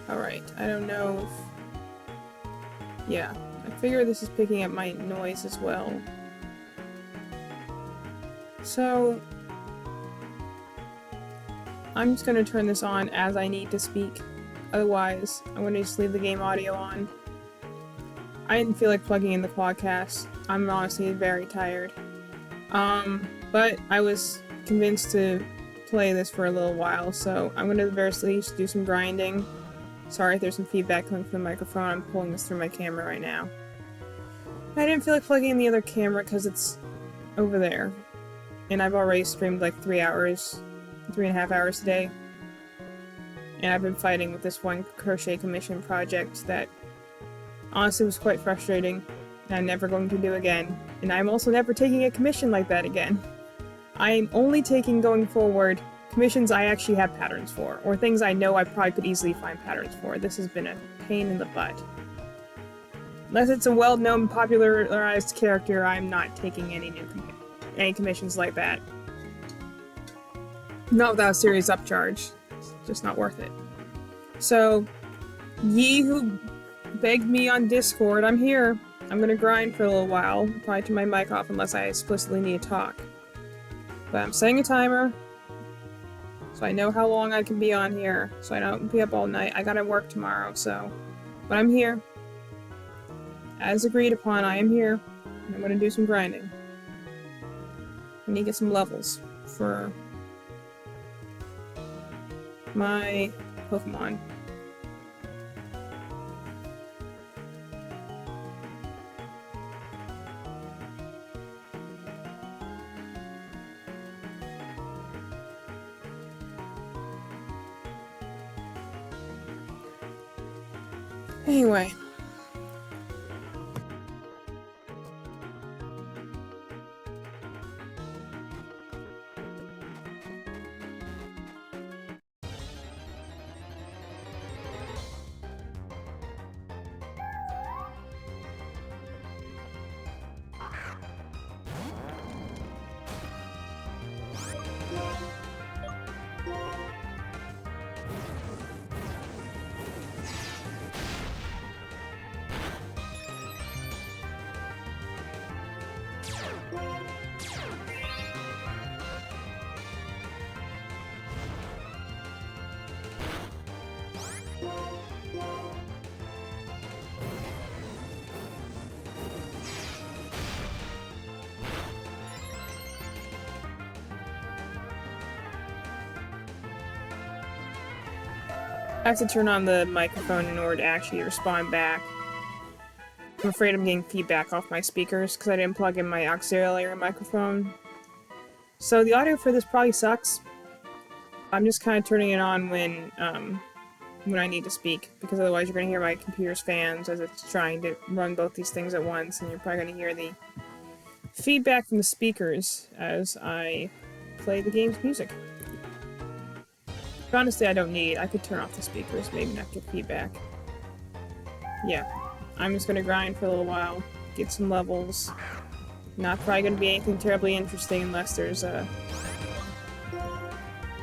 Alright, I don't know if... Yeah, I figure this is picking up my noise as well. So... I'm just gonna turn this on as I need to speak. Otherwise, I'm gonna just leave the game audio on. I didn't feel like plugging in the quadcast. I'm honestly very tired. But I was convinced to play this for a little while, so I'm gonna at the very least do some grinding. Sorry if there's some feedback coming from the microphone, I'm pulling this through my camera right now. I didn't feel like plugging in the other camera because it's over there. And I've already streamed like 3.5 hours today. And I've been fighting with this one crochet commission project that honestly was quite frustrating, and I'm never going to do again. And I'm also never taking a commission like that again. I'm only taking, going forward, commissions I actually have patterns for, or things I know I probably could easily find patterns for. This has been a pain in the butt. Unless it's a well-known, popularized character, I'm not taking any commissions like that. Not without a serious upcharge. It's just not worth it. So, ye who begged me on Discord, I'm here. I'm gonna grind for a little while. Probably turn my mic off unless I explicitly need to talk. But I'm setting a timer, so I know how long I can be on here, so I don't be up all night. I gotta work tomorrow, so... But I'm here. As agreed upon, I am here, and I'm gonna do some grinding. I need to get some levels for my Pokemon. Anyway. I have to turn on the microphone in order to actually respond back. I'm afraid I'm getting feedback off my speakers because I didn't plug in my auxiliary microphone. So the audio for this probably sucks. I'm just kind of turning it on when I need to speak, because otherwise you're going to hear my computer's fans as it's trying to run both these things at once, and you're probably going to hear the feedback from the speakers as I play the game's music. But honestly, I don't need. I could turn off the speakers, maybe not get feedback. Yeah, I'm just gonna grind for a little while, get some levels. Not probably gonna be anything terribly interesting unless there's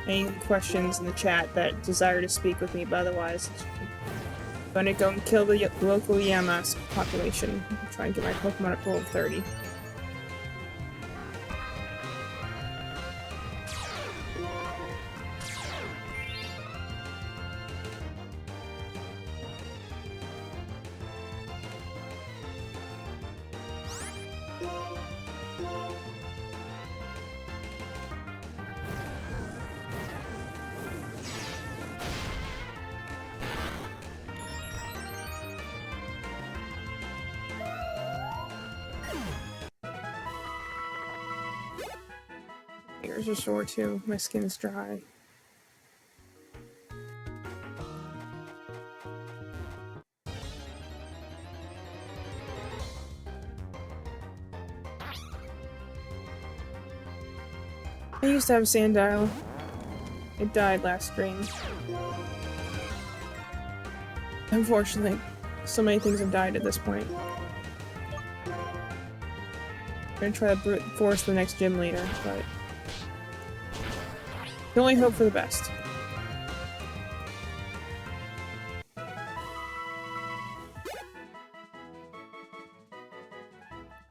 any questions in the chat that desire to speak with me, but otherwise, I'm gonna go and kill the local yamask population. Try and get my Pokemon up to level 30. Fingers are sore too. My skin's dry. I used to have a sandile. It died last spring. Unfortunately, so many things have died at this point. I'm gonna try to brute force the next gym leader, but can only hope for the best.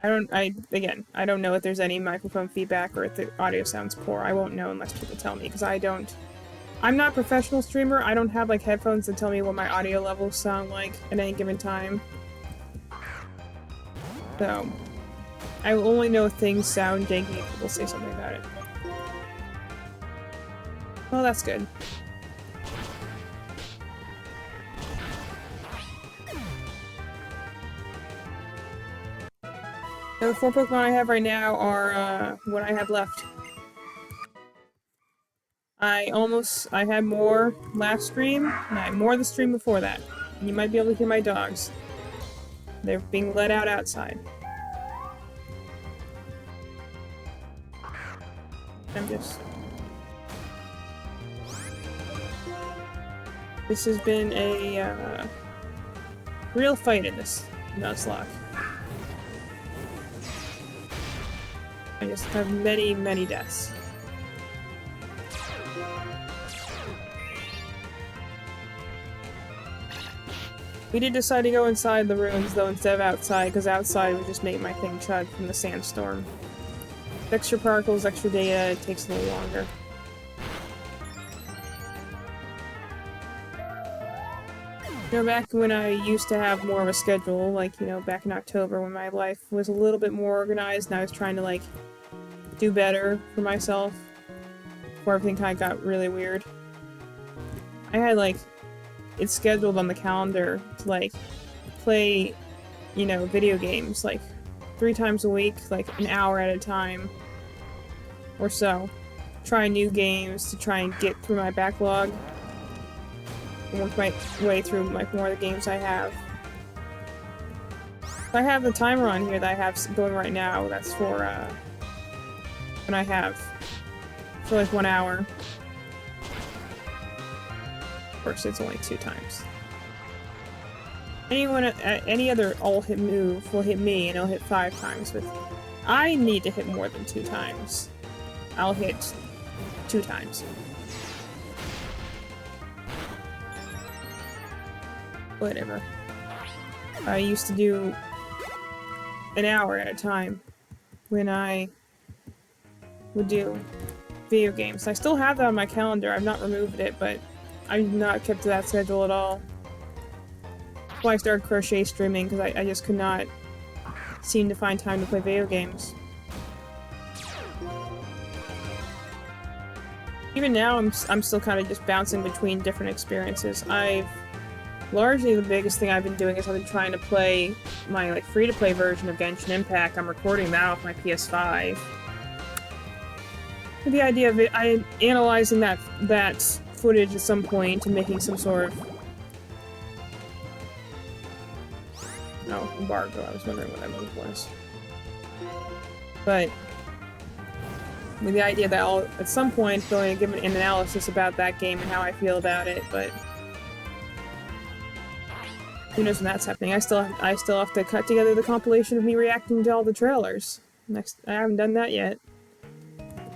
Again, I don't know if there's any microphone feedback or if the audio sounds poor. I won't know unless people tell me, because I'm not a professional streamer. I don't have, like, headphones that tell me what my audio levels sound like at any given time. So, I will only know if things sound janky if people say something about it. Well, that's good. So the 4 Pokemon I have right now are, what I have left. I had more last stream, and I had more the stream before that. And you might be able to hear my dogs. They're being let out outside. This has been a, real fight in this Nuzlocke. I just have many, many deaths. We did decide to go inside the ruins, though, instead of outside, because outside would just make my thing chug from the sandstorm. Extra particles, extra data, it takes a little longer. You know, back when I used to have more of a schedule, like, you know, back in October when my life was a little bit more organized and I was trying to, like, do better for myself before everything kind of got really weird. I had, like, it's scheduled on the calendar to, like, play, you know, video games, like, 3 times a week, like, an hour at a time, or so. Try new games to try and get through my backlog, and work my way through, like, more of the games I have. I have the timer on here that I have going right now, that's for, when I have, for, like, 1 hour. Of course, it's only 2 times. Any other all-hit move will hit me, and it'll hit 5 times. But I need to hit more than 2 times. I'll hit 2 times. Whatever. I used to do an hour at a time when I would do video games. I still have that on my calendar. I've not removed it, but I've not kept to that schedule at all. That's why I started crochet streaming, because I just could not seem to find time to play video games. Even now, I'm still kind of just bouncing between different experiences. Largely the biggest thing I've been doing is I've been trying to play my, like, free-to-play version of Genshin Impact. I'm recording that off my PS5. With the idea of analyzing that footage at some point and making some sort of... Oh, embargo. I was wondering what that move was. But with the idea that I'll, at some point, going to give an analysis about that game and how I feel about it, but who knows when that's happening. I still have to cut together the compilation of me reacting to all the trailers. I haven't done that yet.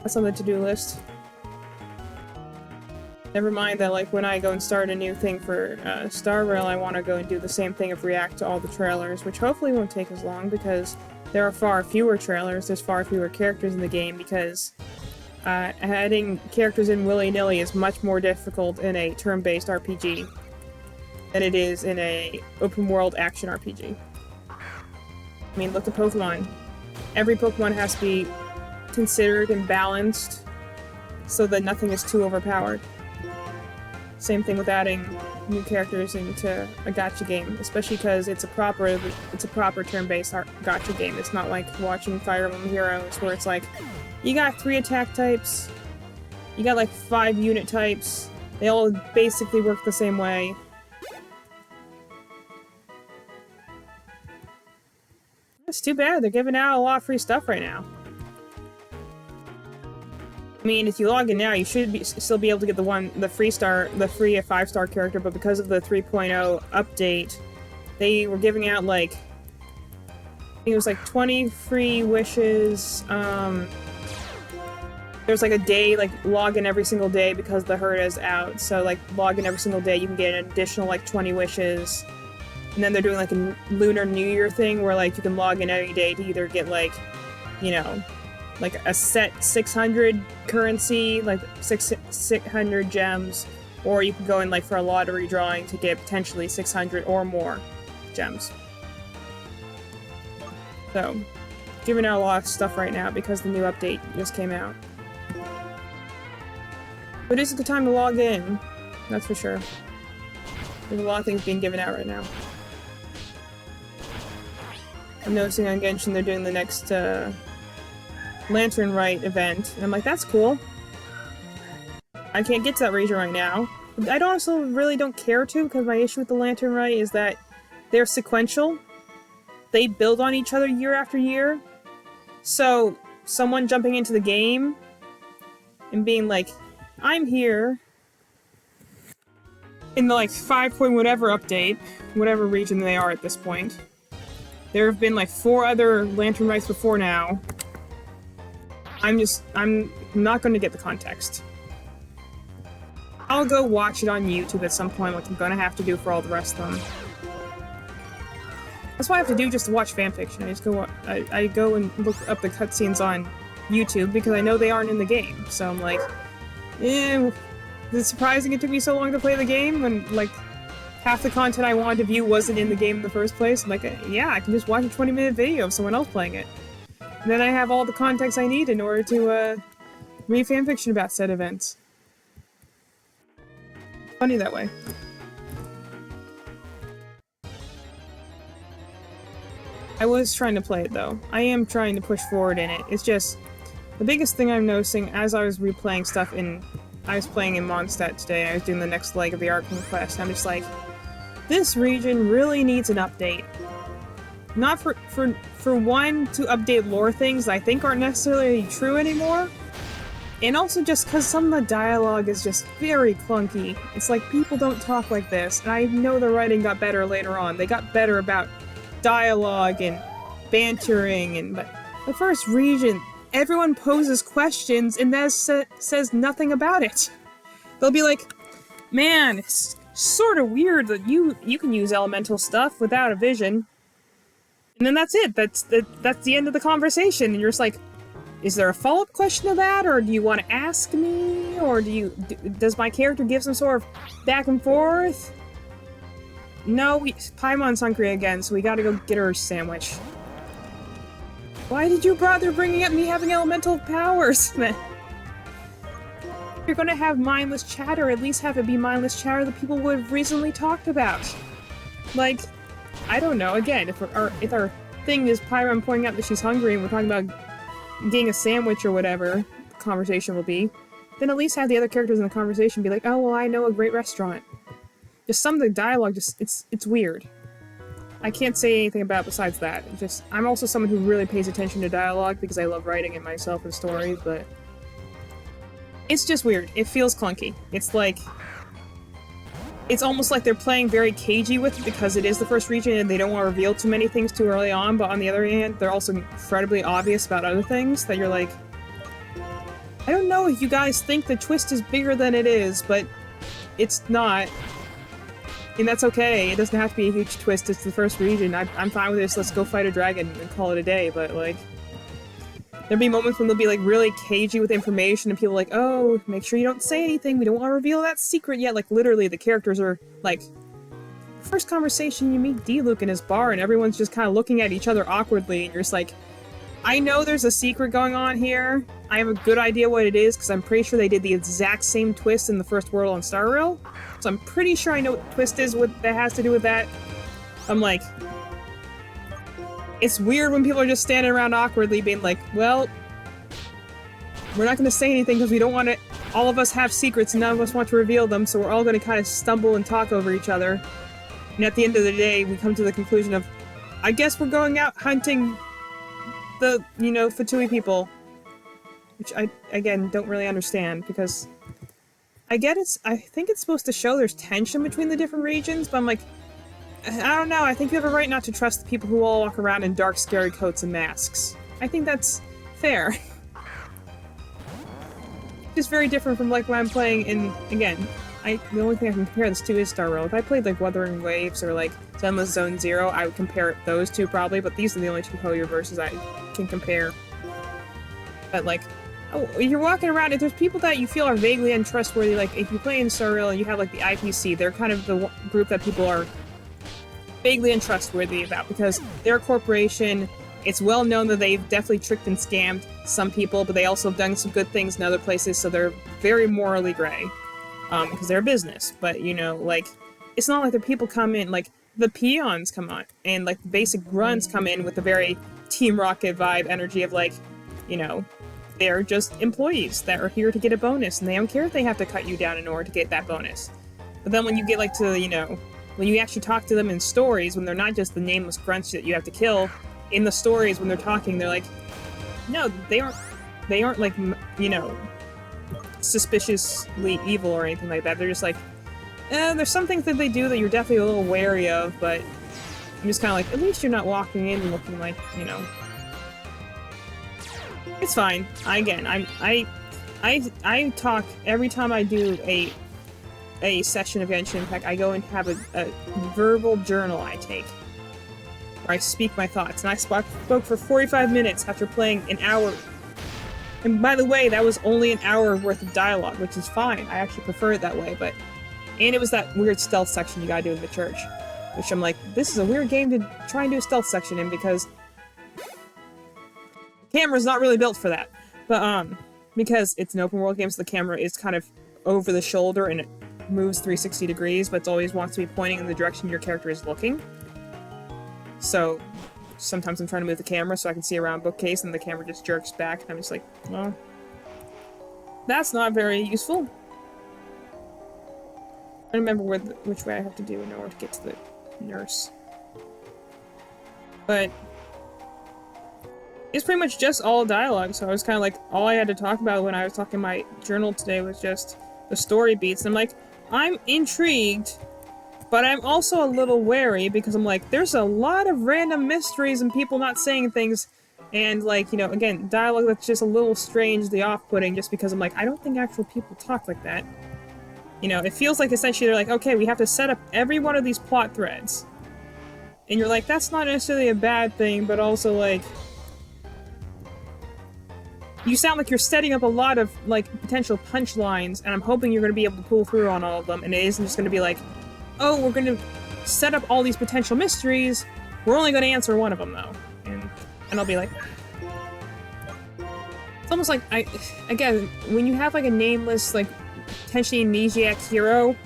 That's on the to-do list. Never mind that, like, when I go and start a new thing for Star Rail, I want to go and do the same thing of react to all the trailers, which hopefully won't take as long, because there are far fewer trailers, there's far fewer characters in the game, because adding characters in willy-nilly is much more difficult in a turn-based RPG than it is in a open-world action RPG. I mean, look at Pokemon. Every Pokemon has to be considered and balanced so that nothing is too overpowered. Same thing with adding new characters into a gacha game, especially because it's a proper turn-based gacha game. It's not like watching Fire Emblem Heroes, where it's like, you got 3 attack types, you got like 5 unit types, they all basically work the same way. It's too bad, they're giving out a lot of free stuff right now. I mean, if you log in now, you should still be able to get the free 5-star character, but because of the 3.0 update, they were giving out, like, I think it was like 20 free wishes. There's like a day, like, log in every single day because the herd is out, so, like, log in every single day, you can get an additional, like, 20 wishes. And then they're doing like a Lunar New Year thing where like you can log in any day to either get like, you know, like a set 600 currency, like 600 gems, or you can go in like for a lottery drawing to get potentially 600 or more gems. So, giving out a lot of stuff right now because the new update just came out. But it's a good time to log in, that's for sure. There's a lot of things being given out right now. I'm noticing on Genshin they're doing the next Lantern Rite event, and I'm like, that's cool. I can't get to that region right now. I also really don't care to, because my issue with the Lantern Rite is that they're sequential. They build on each other year after year. So, someone jumping into the game and being like, I'm here in the like 5 point whatever update, whatever region they are at this point. There have been like 4 other Lantern Rites before now. I'm not going to get the context. I'll go watch it on YouTube at some point, like I'm going to have to do for all the rest of them. That's what I have to do just to watch fanfiction. I go and look up the cutscenes on YouTube because I know they aren't in the game. So I'm like, is it surprising it took me so long to play the game when like half the content I wanted to view wasn't in the game in the first place? I'm like, yeah, I can just watch a 20-minute video of someone else playing it. And then I have all the context I need in order to read fanfiction about said events. Funny that way. I was trying to play it though. I am trying to push forward in it. It's just the biggest thing I'm noticing as I was replaying stuff I was playing in Mondstadt today. I was doing the next leg of the Arkham quest. And I'm just like, this region really needs an update. Not for one, to update lore things that I think aren't necessarily true anymore, and also just because some of the dialogue is just very clunky. It's like, people don't talk like this, and I know the writing got better later on. They got better about dialogue and bantering, but the first region, everyone poses questions and that says nothing about it. They'll be like, man, it's sort of weird that you can use elemental stuff without a vision. And then that's it. That's the end of the conversation. And you're just like, is there a follow-up question to that? Or do you want to ask me? Or does my character give some sort of back and forth? No, Paimon's hungry again, so we gotta go get her a sandwich. Why did you bother bringing up me having elemental powers? If you're gonna have mindless chatter, at least have it be mindless chatter that people would have recently talked about. Like, I don't know, again, if our thing is Paimon pointing out that she's hungry and we're talking about getting a sandwich or whatever the conversation will be, then at least have the other characters in the conversation be like, oh, well, I know a great restaurant. Just some of the dialogue, it's weird. I can't say anything about besides that. I'm also someone who really pays attention to dialogue because I love writing it myself and stories, but it's just weird. It feels clunky. It's like, it's almost like they're playing very cagey with it because it is the first region and they don't want to reveal too many things too early on, but on the other hand, they're also incredibly obvious about other things that you're like, I don't know if you guys think the twist is bigger than it is, but it's not. And that's okay. It doesn't have to be a huge twist. It's the first region. I'm fine with this. Let's go fight a dragon and call it a day. But, like, there'll be moments when they'll be, like, really cagey with information and people are like, oh, make sure you don't say anything. We don't want to reveal that secret yet. Like, literally, the characters are, like, first conversation, you meet D-Luke in his bar and everyone's just kind of looking at each other awkwardly and you're just like, I know there's a secret going on here. I have a good idea what it is because I'm pretty sure they did the exact same twist in the first world on Star Rail. So I'm pretty sure I know what the twist is, what that has to do with that. I'm like, it's weird when people are just standing around awkwardly being like, well, we're not going to say anything because we don't want to, all of us have secrets and none of us want to reveal them, so we're all going to kind of stumble and talk over each other. And at the end of the day, we come to the conclusion of, I guess we're going out hunting the, Fatui people. Which I, again, don't really understand, because I think it's supposed to show there's tension between the different regions, but I'm like, I don't know, I think you have a right not to trust the people who all walk around in dark, scary coats and masks. I think that's fair. Just very different from, like, when I'm playing in, again, the only thing I can compare this to is Star Rail. If I played like Wuthering Waves or like Zenless Zone Zero, I would compare those two probably, but these are the only two Hoyo verses I can compare. But like, oh, you're walking around, if there's people that you feel are vaguely untrustworthy, like if you play in Star Rail and you have like the IPC, they're kind of the group that people are vaguely untrustworthy about because they're a corporation. It's well known that they've definitely tricked and scammed some people, but they also have done some good things in other places, so they're very morally gray. Because they're a business. But, you know, like, it's not like the people come in, like, the peons come on, and, like, the basic grunts come in with the very Team Rocket vibe energy of, like, you know, they're just employees that are here to get a bonus, and they don't care if they have to cut you down in order to get that bonus. But then when you get, like, to, you know, when you actually talk to them in stories, when they're not just the nameless grunts that you have to kill, in the stories, when they're talking, they're like, no, they aren't, like, you know, suspiciously evil or anything like that. They're just like, there's some things that they do that you're definitely a little wary of, but I'm just kind of like, at least you're not walking in looking like, you know. It's fine. I talk every time I do a session of Genshin Impact. I go and have a verbal journal I take, where I speak my thoughts, and I spoke for 45 minutes after playing an hour. And by the way, that was only an hour worth of dialogue, which is fine. I actually prefer it that way, but... And it was that weird stealth section you gotta do in the church. Which I'm like, this is a weird game to try and do a stealth section in, because... the camera's not really built for that. But, because it's an open world game, so the camera is kind of over the shoulder, and it moves 360 degrees, but it always wants to be pointing in the direction your character is looking. So... sometimes I'm trying to move the camera so I can see around bookcase and the camera just jerks back and I'm just like, well, that's not very useful. I don't remember which way I have to do in order to get to the nurse. But it's pretty much just all dialogue, so I was kind of like, all I had to talk about when I was talking my journal today was just the story beats. And I'm like, I'm intrigued, but I'm also a little wary because I'm like, there's a lot of random mysteries and people not saying things, and like, you know, again, dialogue that's just a little strangely off-putting just because I'm like, I don't think actual people talk like that. You know, it feels like essentially they're like, okay, we have to set up every one of these plot threads. And you're like, that's not necessarily a bad thing, but also like... you sound like you're setting up a lot of, like, potential punchlines, and I'm hoping you're going to be able to pull through on all of them, and it isn't just going to be like, oh, we're going to set up all these potential mysteries, we're only going to answer one of them, though. And I'll be like... it's almost like, again, when you have, like, a nameless, like, potentially amnesiac hero,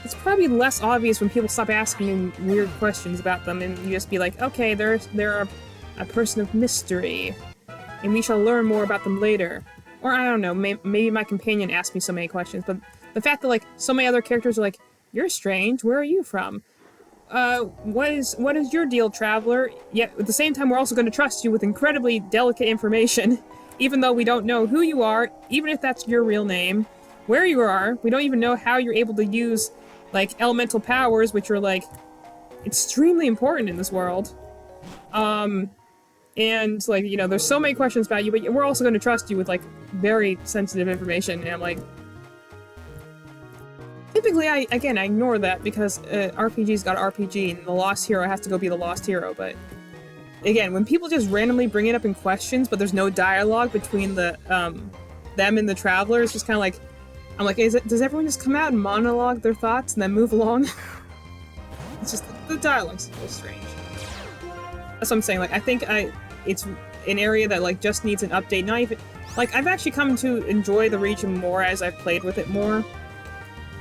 it's probably less obvious when people stop asking you weird questions about them, and you just be like, okay, they're a person of mystery, and we shall learn more about them later. Or, I don't know, maybe my companion asked me so many questions, but the fact that, like, so many other characters are like, you're strange, where are you from? What is your deal, traveler? Yet, at the same time, we're also going to trust you with incredibly delicate information, even though we don't know who you are, even if that's your real name, where you are, we don't even know how you're able to use, like, elemental powers, which are, like, extremely important in this world. And, like, you know, there's so many questions about you, but we're also going to trust you with, like, very sensitive information, and I'm like... typically, I ignore that, because RPG's got RPG, and the Lost Hero has to go be the Lost Hero, but... again, when people just randomly bring it up in questions, but there's no dialogue between the, them and the traveler, it's just kind of like... I'm like, does everyone just come out and monologue their thoughts and then move along? It's just, the dialogue's a little strange. That's what I'm saying, like, I think it's an area that, like, just needs an update. Not even... like, I've actually come to enjoy the region more as I've played with it more.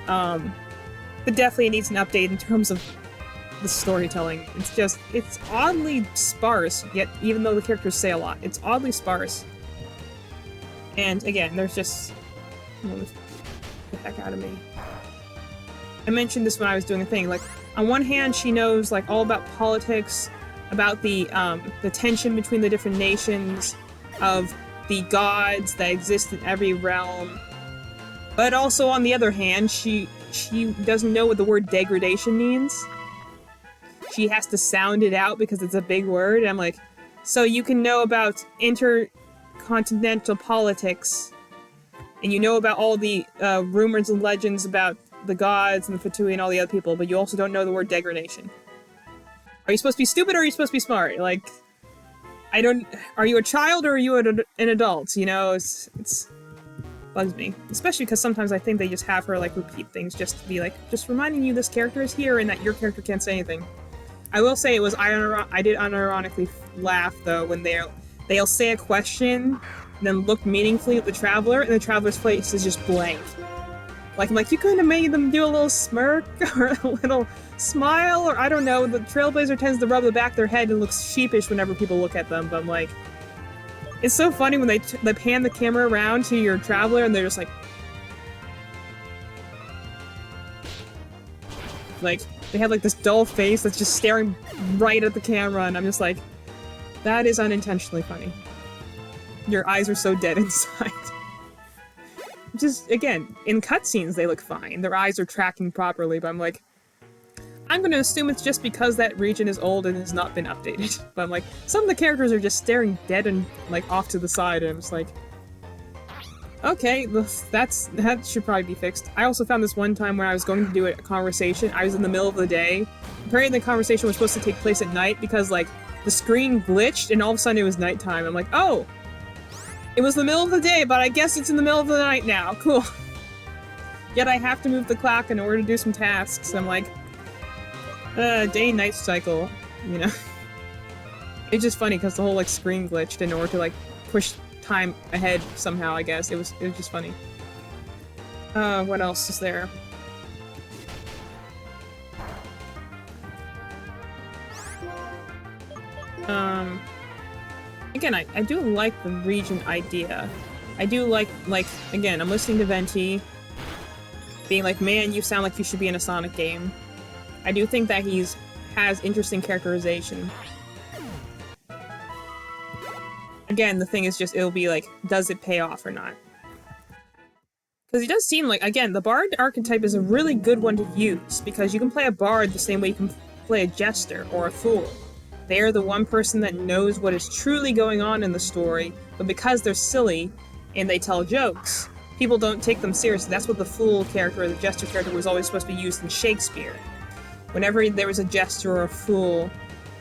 But definitely it needs an update in terms of the storytelling. It's oddly sparse, yet even though the characters say a lot, it's oddly sparse. And again, there's just... get the heck out of me. I mentioned this when I was doing a thing, like, on one hand she knows, like, all about politics, about the tension between the different nations, of the gods that exist in every realm. But also, on the other hand, she doesn't know what the word degradation means. She has to sound it out because it's a big word, and I'm like, so you can know about intercontinental politics, and you know about all the rumors and legends about the gods and the Fatui and all the other people, but you also don't know the word degradation. Are you supposed to be stupid or are you supposed to be smart? Like, I don't... Are you a child or are you an adult? You know, it's bugs me. Especially because sometimes I think they just have her, like, repeat things just to be like, just reminding you this character is here and that your character can't say anything. I will say I did unironically laugh, though, when they'll say a question, and then look meaningfully at the Traveler, and the Traveler's face is just blank. Like, I'm like, you couldn't have made them do a little smirk, or a little smile, or I don't know, the Trailblazer tends to rub the back of their head and looks sheepish whenever people look at them, but I'm like... It's so funny when they pan the camera around to your Traveler, and they're just like... Like, they have like this dull face that's just staring right at the camera, and I'm just like, that is unintentionally funny. Your eyes are so dead inside. Just, again, in cutscenes they look fine. Their eyes are tracking properly, but I'm like, I'm gonna assume it's just because that region is old and has not been updated. But I'm like, some of the characters are just staring dead and, like, off to the side, and I'm just like, okay, that should probably be fixed. I also found this one time where I was going to do a conversation. I was in the middle of the day. Apparently the conversation was supposed to take place at night because, like, the screen glitched and all of a sudden it was nighttime. I'm like, oh! It was the middle of the day, but I guess it's in the middle of the night now. Cool. Yet I have to move the clock in order to do some tasks. I'm like, day-night cycle, you know? It's just funny because the whole, like, screen glitched in order to, like, push time ahead somehow, I guess. It was just funny. What else is there? Again, I do like the region idea. I do like, again, I'm listening to Venti being like, man, you sound like you should be in a Sonic game. I do think that has interesting characterization. Again, the thing is just, it'll be like, does it pay off or not? Because it does seem like, again, the Bard archetype is a really good one to use, because you can play a Bard the same way you can play a Jester or a Fool. They are the one person that knows what is truly going on in the story, but because they're silly and they tell jokes, people don't take them seriously. That's what the Fool character or the Jester character was always supposed to be used in Shakespeare. Whenever there was a Jester or a Fool,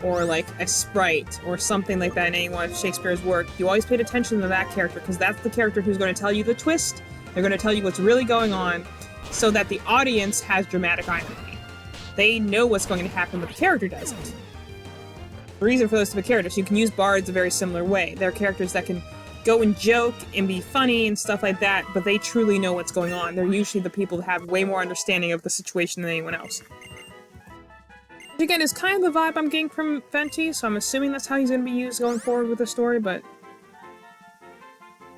or like a sprite, or something like that in any one of Shakespeare's work, you always paid attention to that character, because that's the character who's going to tell you the twist, they're going to tell you what's really going on, so that the audience has dramatic irony. They know what's going to happen, but the character doesn't. The reason for those type of characters, you can use bards a very similar way. They're characters that can go and joke and be funny and stuff like that, but they truly know what's going on. They're usually the people that have way more understanding of the situation than anyone else. Which again is kind of the vibe I'm getting from Venti, so I'm assuming that's how he's going to be used going forward with the story, but...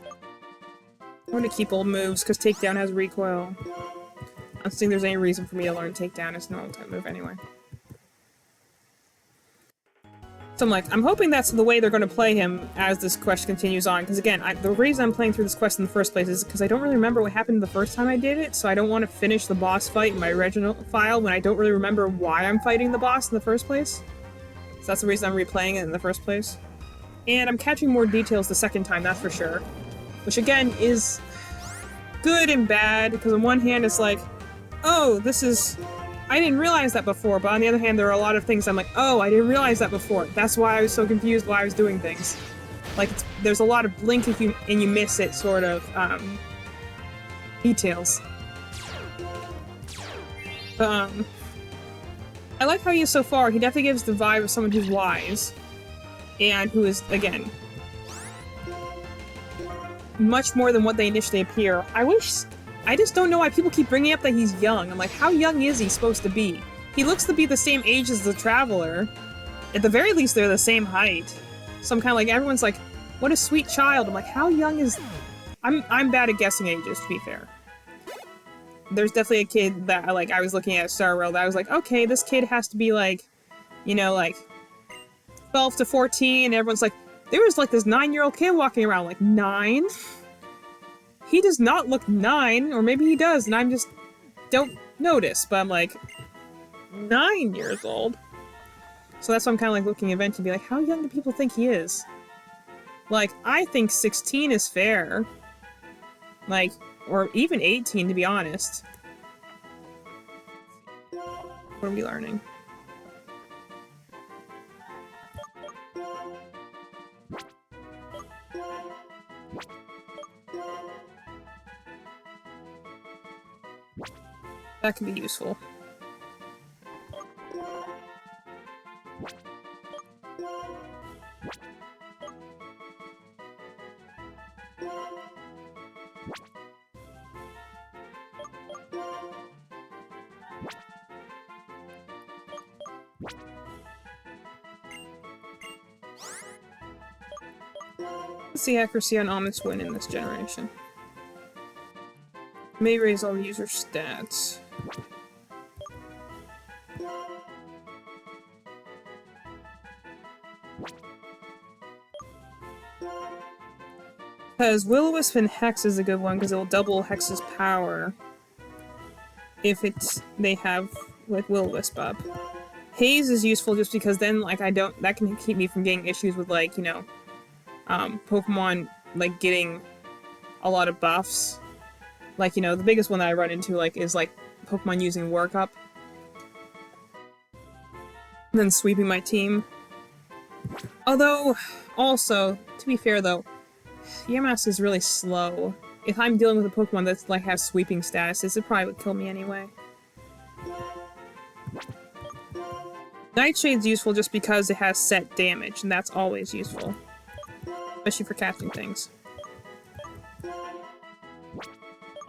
I want to keep old moves, because Takedown has recoil. I don't think there's any reason for me to learn Takedown as a normal type move anyway. So I'm hoping that's the way they're going to play him as this quest continues on, because again, the reason I'm playing through this quest in the first place is because I don't really remember what happened the first time I did it, so I don't want to finish the boss fight in my original file when I don't really remember why I'm fighting the boss in the first place. So that's the reason I'm replaying it in the first place. And I'm catching more details the second time, that's for sure. Which again is good and bad, because on one hand it's like, oh, this is... I didn't realize that before, but on the other hand, there are a lot of things I'm like, oh, I didn't realize that before. That's why I was so confused why I was doing things. Like, there's a lot of blink if you miss it sort of, details. I like how he is so far. He definitely gives the vibe of someone who's wise. And who is, again, much more than what they initially appear. I just don't know why people keep bringing up that he's young. I'm like, how young is he supposed to be? He looks to be the same age as the Traveler. At the very least, they're the same height. So I'm kind of like, everyone's like, what a sweet child. I'm like, how young is... I'm bad at guessing ages, to be fair. There's definitely a kid that, like, I was looking at Star World, I was like, okay, this kid has to be, like, you know, like, 12 to 14, and everyone's like, there was, like, this 9-year-old kid walking around, like, 9? He does not look 9, or maybe he does, and I'm just don't notice, but I'm like, 9 years old? So that's why I'm kind of like looking at Venti and be like, how young do people think he is? Like, I think 16 is fair. Like, Or even 18, to be honest. What are we learning? That can be useful. What's the accuracy on Almond's Win in this generation? May raise all user stats. Because Will-O-Wisp and Hex is a good one because it will double Hex's power if they have like Will-O-Wisp up. Haze is useful just because then like that can keep me from getting issues with like, you know, Pokemon like getting a lot of buffs. Like, you know, the biggest one that I run into like is like Pokemon using Workup. And then sweeping my team. Although, also, to be fair though, Yamask is really slow. If I'm dealing with a Pokemon that's like has sweeping statuses, it probably would kill me anyway. Nightshade's useful just because it has set damage, and that's always useful. Especially for catching things.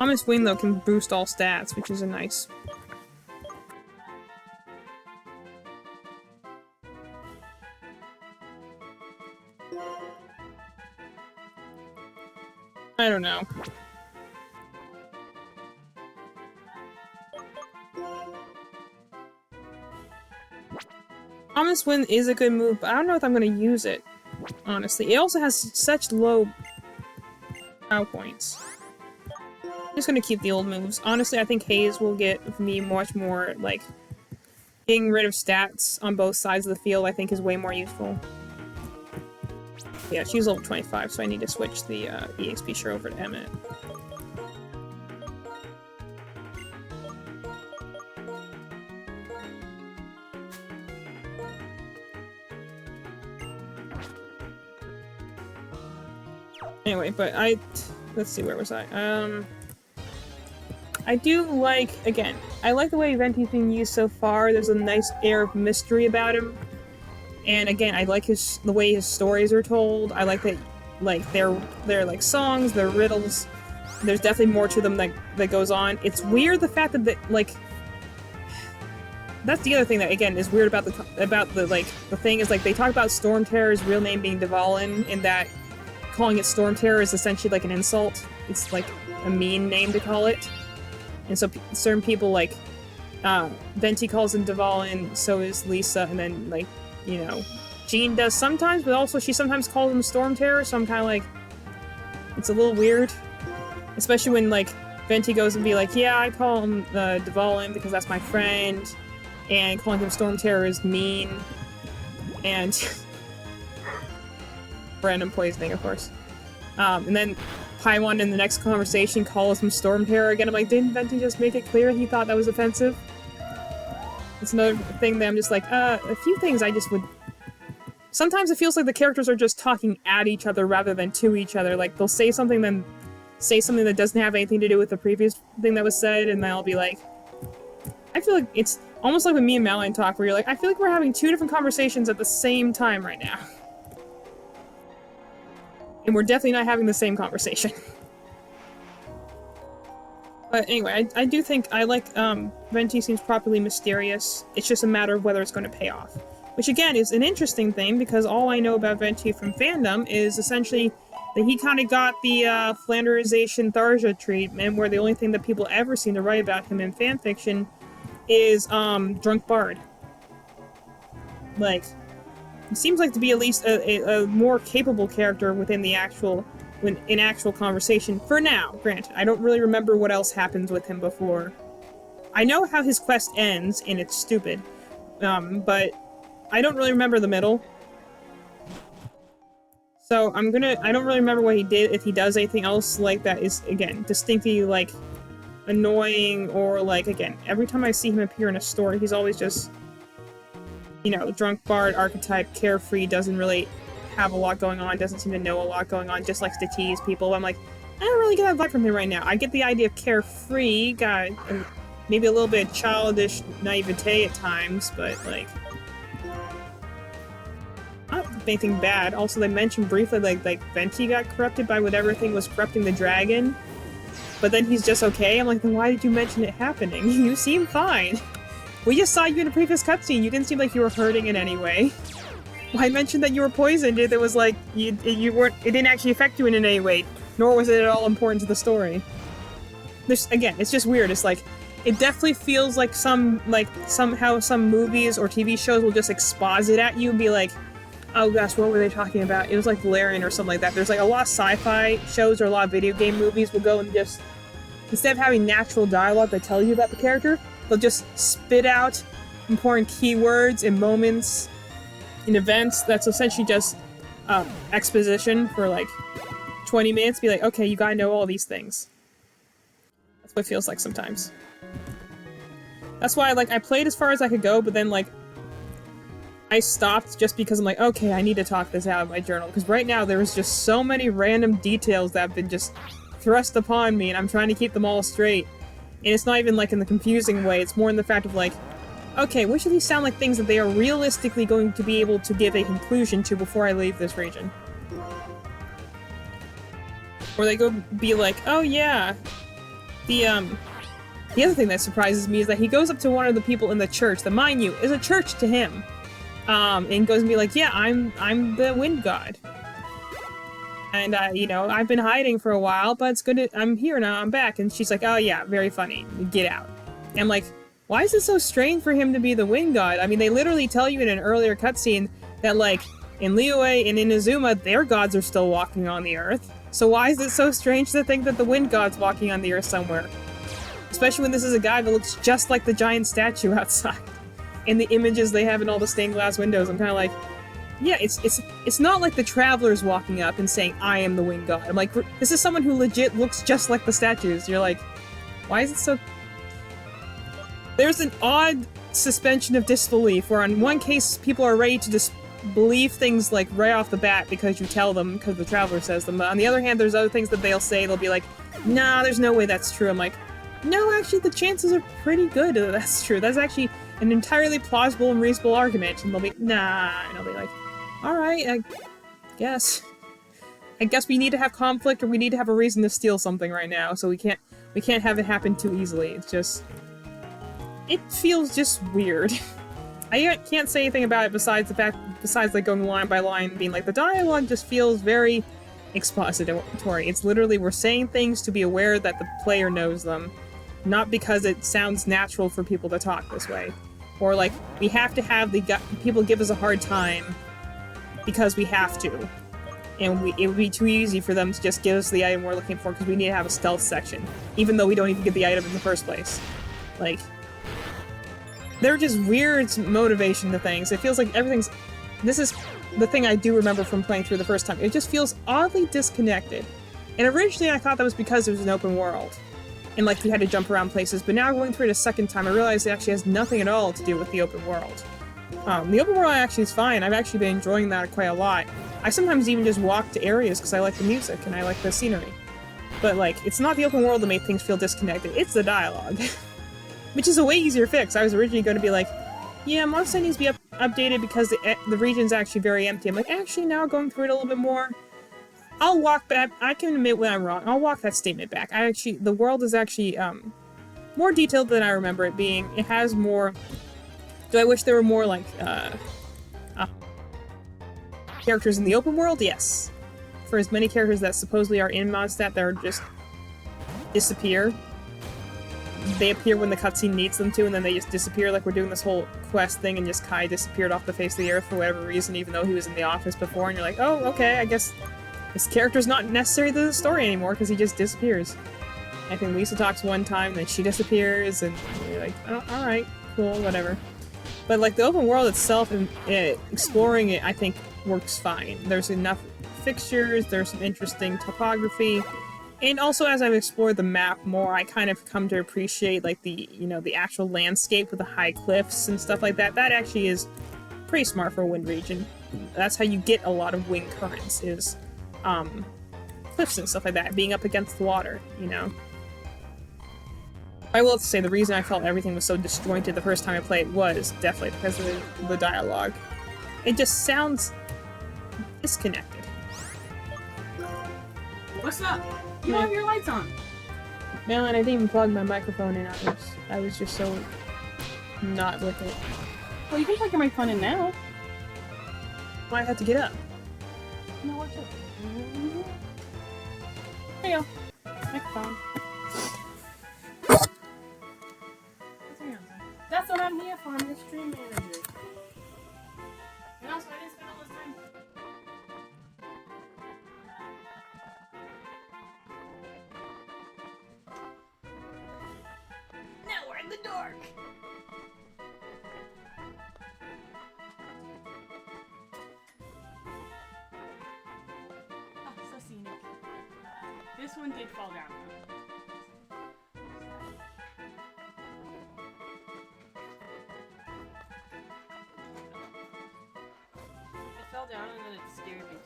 Almond's Wing, though, can boost all stats, which is a nice... I don't know. Almond's Win is a good move, but I don't know if I'm going to use it, honestly. It also has such low power points. I'm just going to keep the old moves. Honestly, I think Haze will get me much more, like, getting rid of stats on both sides of the field I think is way more useful. Yeah, she's level 25, so I need to switch the EXP share over to Emmett. Anyway, but let's see, where was I? I do like, again, I like the way Venti's being used so far. There's a nice air of mystery about him. And again, I like the way his stories are told. I like that, like, they're like songs, they're riddles. There's definitely more to them that goes on. It's weird the fact that, like, that's the other thing that, again, is weird about the thing is, like, they talk about Storm Terror's real name being Dvalin, and that calling it Storm Terror is essentially like an insult. It's like a mean name to call it. And so certain people, like, Venti calls him Dvalin, so is Lisa, and then, like, you know, Jean does sometimes, but also she sometimes calls him Storm Terror, so I'm kind of like, it's a little weird. Especially when, like, Venti goes and be like, yeah, I call him Dvalin because that's my friend, and calling him Storm Terror is mean, and random poisoning, of course. And then Paimon in the next conversation calls him Storm Terror again. I'm like, didn't Venti just make it clear he thought that was offensive? It's another thing that I'm just like, a few things I just would... Sometimes it feels like the characters are just talking at each other rather than to each other. Like, they'll say something, then say something that doesn't have anything to do with the previous thing that was said, and then I'll be like... I feel like it's almost like when me and Madeline talk, where you're like, I feel like we're having two different conversations at the same time right now. And we're definitely not having the same conversation. But anyway, I do think I like, Venti seems properly mysterious. It's just a matter of whether it's going to pay off. Which again is an interesting thing, because all I know about Venti from fandom is essentially that he kind of got the, Flanderization Tharja treatment, where the only thing that people ever seem to write about him in fanfiction is, Drunk Bard. Like, he seems like to be at least a more capable character within the actual conversation for now. Granted, I don't really remember what else happens with him before. I know how his quest ends, and it's stupid, but I don't really remember the middle. So I don't really remember what he did, if he does anything else like that is, again, distinctly, like, annoying, or, like, again, every time I see him appear in a story, he's always just, you know, drunk bard archetype, carefree, doesn't really have a lot going on, doesn't seem to know a lot going on, just likes to tease people. I'm like, I don't really get that vibe from him right now. I get the idea of carefree, got maybe a little bit of childish naivete at times, but, like, not anything bad. Also, they mentioned briefly, like Venti got corrupted by whatever thing was corrupting the dragon. But then he's just okay. I'm like, then why did you mention it happening? You seem fine. We just saw you in a previous cutscene. You didn't seem like you were hurting in any way. Why mention that you were poisoned if it was like, you weren't, it didn't actually affect you in any way, nor was it at all important to the story. Again, it's just weird. It's like, it definitely feels like somehow some movies or TV shows will just exposit at you and be like, oh gosh, what were they talking about? It was like Valerian or something like that. There's like a lot of sci-fi shows or a lot of video game movies will go and just, instead of having natural dialogue that tell you about the character, they'll just spit out important keywords and moments in events that's essentially just exposition for like 20 minutes. Be like, okay, you gotta know all these things. That's what it feels like sometimes. That's why, like, I played as far as I could go, but then, like, I stopped just because I'm like, okay, I need to talk this out of my journal, because right now there is just so many random details that have been just thrust upon me, and I'm trying to keep them all straight. And it's not even, like, in the confusing way, it's more in the fact of, like, okay, which of these sound like things that they are realistically going to be able to give a conclusion to before I leave this region? Or they go be like, oh yeah, the other thing that surprises me is that he goes up to one of the people in the church that, mind you, is a church to him. And goes and be like, yeah, I'm the wind god. And, you know, I've been hiding for a while, but it's good I'm here now, I'm back. And she's like, oh yeah, very funny, get out. And I'm like, why is it so strange for him to be the wind god? I mean, they literally tell you in an earlier cutscene that, like, in Liyue and in Inazuma, their gods are still walking on the earth. So why is it so strange to think that the wind god's walking on the earth somewhere? Especially when this is a guy that looks just like the giant statue outside. And the images they have in all the stained glass windows, I'm kind of like, yeah, it's not like the traveler's walking up and saying, I am the wind god. I'm like, this is someone who legit looks just like the statues. You're like, why is it so... There's an odd suspension of disbelief, where on one case, people are ready to just believe things, like, right off the bat because you tell them, because the traveler says them. But on the other hand, there's other things that they'll say, they'll be like, nah, there's no way that's true. I'm like, no, actually, the chances are pretty good that that's true. That's actually an entirely plausible and reasonable argument. And they'll be, nah, and I'll be like, alright, I guess. I guess we need to have conflict, or we need to have a reason to steal something right now, so we can't have it happen too easily. It's just... it feels just weird. I can't say anything about it besides like going line by line and being like, the dialogue just feels very expository. It's literally, we're saying things to be aware that the player knows them, not because it sounds natural for people to talk this way. Or like, we have to have people give us a hard time because we have to. And it would be too easy for them to just give us the item we're looking for because we need to have a stealth section, even though we don't even get the item in the first place. Like, they're just weird motivation to things. It feels like everything's... This is the thing I do remember from playing through the first time. It just feels oddly disconnected. And originally I thought that was because it was an open world. And like, you had to jump around places, but now going through it a second time, I realized it actually has nothing at all to do with the open world. The open world actually is fine. I've actually been enjoying that quite a lot. I sometimes even just walk to areas because I like the music and I like the scenery. But like, it's not the open world that made things feel disconnected, it's the dialogue. Which is a way easier fix. I was originally going to be like, yeah, Monster needs to be updated because the region's actually very empty. I'm like, actually, now going through it a little bit more, I'll walk back. I can admit when I'm wrong. I'll walk that statement back. The world is actually, more detailed than I remember it being. It has more... Do I wish there were more, like, characters in the open world? Yes. For as many characters that supposedly are in Mondstadt that are just... disappear. They appear when the cutscene needs them to, and then they just disappear, like we're doing this whole quest thing, and just Kai disappeared off the face of the earth for whatever reason, even though he was in the office before, and you're like, oh, okay, I guess this character's not necessary to the story anymore, because he just disappears. I think Lisa talks one time, then she disappears, and you're like, oh, alright, cool, whatever. But like, the open world itself, and exploring it, I think, works fine. There's enough fixtures, there's some interesting topography. And also, as I've explored the map more, I kind of come to appreciate, like, the, you know, the actual landscape with the high cliffs and stuff like that. That actually is pretty smart for a wind region. That's how you get a lot of wind currents, is, cliffs and stuff like that, being up against the water, you know? I will have to say, the reason I felt everything was so disjointed the first time I played was definitely because of the dialogue. It just sounds disconnected. What's up? You don't have your lights on. No, and I didn't even plug my microphone in. I was just so not with it. Well, you can plug your microphone in now. Well, I had to get up. No, what's up? There you go. Microphone. That's what I'm here for. I'm your stream manager. And also, I didn't spend all this time. Now we're in the dark. Oh, so scenic. This one did fall down. It fell down and then it scared me.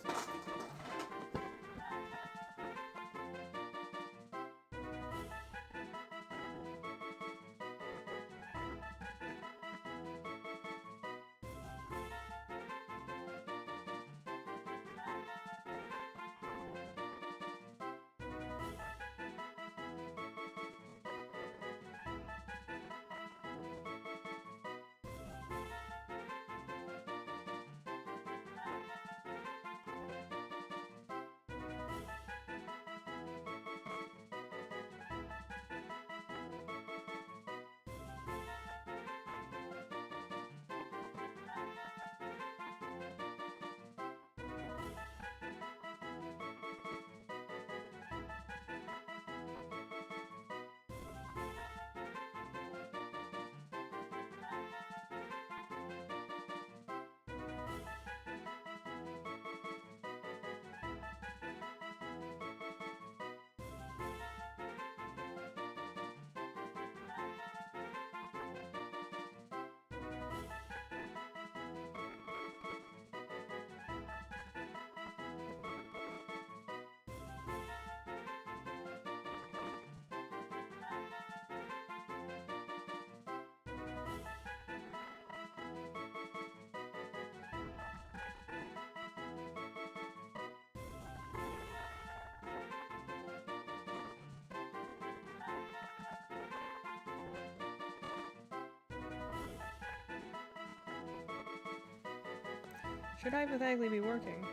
Should hypothetically be working.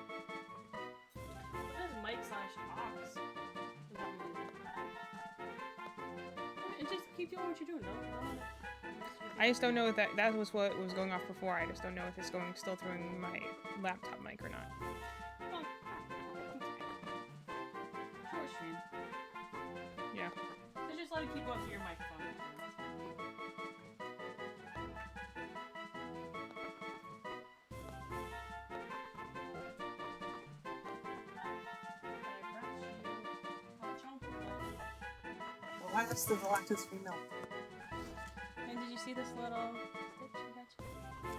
What is mic /aux? Is that what you do? And just keep doing what you're doing, no? I just don't know if that was what was going off before. I just don't know if it's going still through my laptop mic or not. Oh. Short stream. Yeah. So just let it keep going through your microphone. Why does the lactose-free milk? And did you see this little stitch I got you?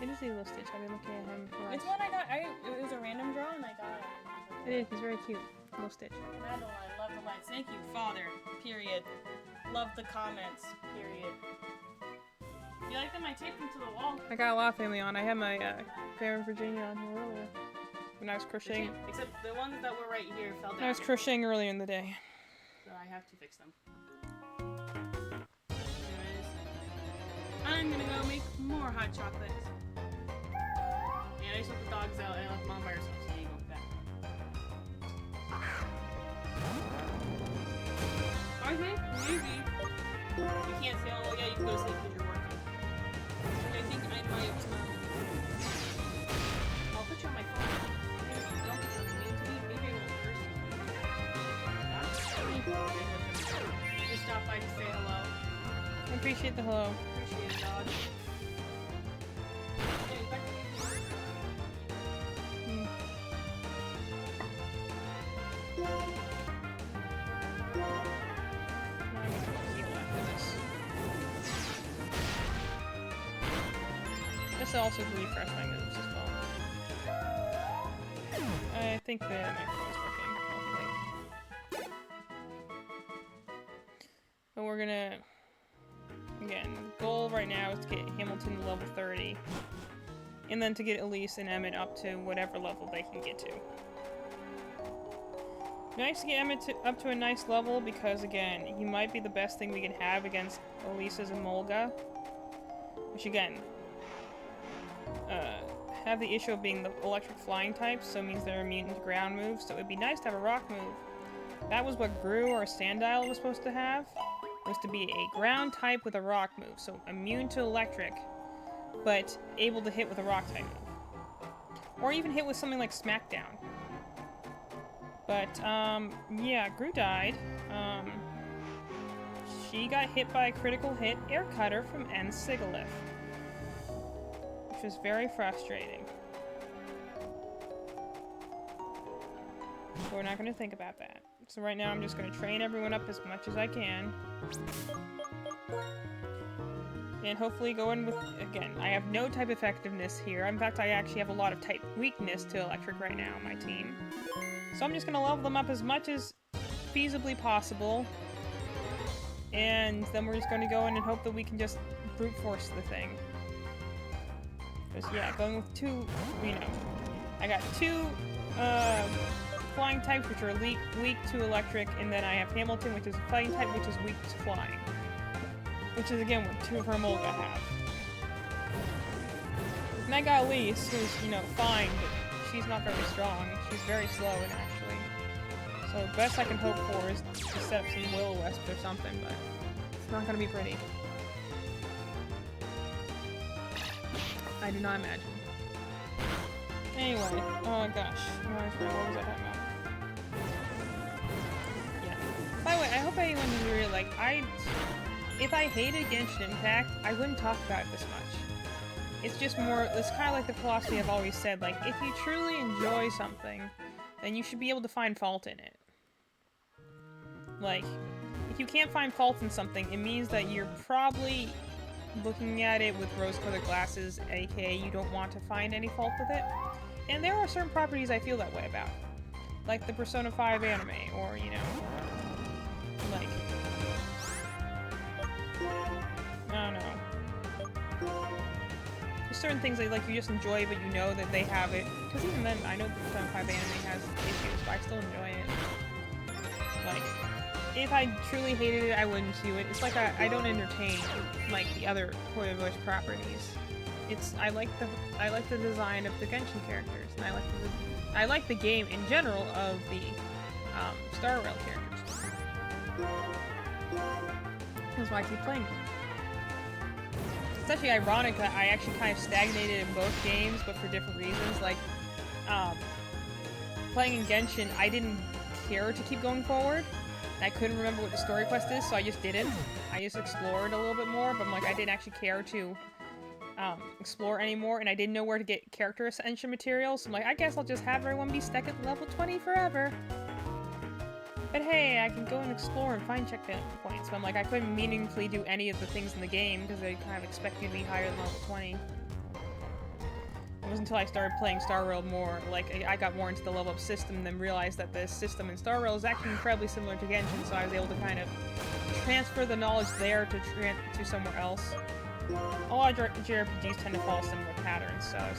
I did see a little stitch. I've been looking at him for It's one I got. It was a random draw and I got it. It is. He's very cute. Little stitch. Madeline, love the lights. Thank you, Father. Period. Love the comments. Period. You like them? I taped them to the wall. I got a lot of family on. I had my Grandma Virginia on here earlier when I was crocheting. Except the ones that were right here fell down. I was crocheting earlier in the day. So I have to fix them. I'm gonna go make more hot chocolate. Yeah, I just let the dogs out and I left Mom by herself, so you go back. I think maybe you can't stay on. Well, yeah, you can go sleep because you're working. I think I might. I'll put you on my phone. Don't be so mean to me. Maybe I won't curse you. Just stop by to say hello. I appreciate the hello. Appreciate it, dog. to also refresh my moves as well. I think the microphone's working, hopefully. But we're gonna... Again, the goal right now is to get Hamilton to level 30. And then to get Elise and Emmett up to whatever level they can get to. Nice to get Emmett up to a nice level because, again, he might be the best thing we can have against Elisa's and Molga. Which, again, have the issue of being the electric flying types, so it means they're immune to ground moves, so it would be nice to have a rock move. That was what Gru or Sandile was supposed to have, was to be a ground type with a rock move, so immune to electric, but able to hit with a rock type move. Or even hit with something like Smackdown. But, yeah, Gru died. She got hit by a critical hit air cutter from N. Sigalith. Which was very frustrating. So we're not going to think about that. So right now I'm just going to train everyone up as much as I can. And hopefully go in with, again, I have no type effectiveness here. In fact, I actually have a lot of type weakness to electric right now on my team. So I'm just going to level them up as much as feasibly possible. And then we're just going to go in and hope that we can just brute force the thing. Because, yeah, going with two, you know, I got two flying types which are weak to electric, and then I have Hamilton, which is a fighting type, which is weak to flying. Which is, again, what two of her Molga have. And I got Elise, who's, you know, fine, but she's not very strong. She's very slow, actually. So the best I can hope for is to set up some Will-O-Wisp or something, but it's not gonna be pretty. I do not imagine. Anyway, oh gosh. What was I talking about? Yeah. By the way, I hope anyone who's really like, if I hated Genshin Impact, I wouldn't talk about it this much. It's just more, it's kind of like the philosophy I've always said, like, if you truly enjoy something, then you should be able to find fault in it. Like, if you can't find fault in something, it means that you're probably looking at it with rose-colored glasses, aka you don't want to find any fault with it. And there are certain properties I feel that way about. Like the Persona 5 anime, or, you know, like, I don't know. There's certain things that, like, you just enjoy, but you know that they have it. Because even then, I know the Persona 5 anime has issues, but I still enjoy it. Like, if I truly hated it, I wouldn't do it. It's like I don't entertain, like, the other Koi Voice properties. I like the design of the Genshin characters, and I like the game in general of the Star Rail characters. That's why I keep playing them. It's actually ironic that I actually kind of stagnated in both games, but for different reasons. Like, playing in Genshin, I didn't care to keep going forward. I couldn't remember what the story quest is, so I just didn't. I just explored a little bit more, but like I didn't actually care to explore anymore, and I didn't know where to get character ascension materials, so I'm like, I guess I'll just have everyone be stuck at level 20 forever. But hey, I can go and explore and find checkpoints, but I'm like, I couldn't meaningfully do any of the things in the game, because they kind of expect you to be higher than level 20. It wasn't until I started playing Star Rail more, like, I got more into the level up system, and then realized that the system in Star Rail is actually incredibly similar to Genshin, so I was able to kind of transfer the knowledge there to somewhere else. A lot of JRPGs tend to follow similar patterns, so I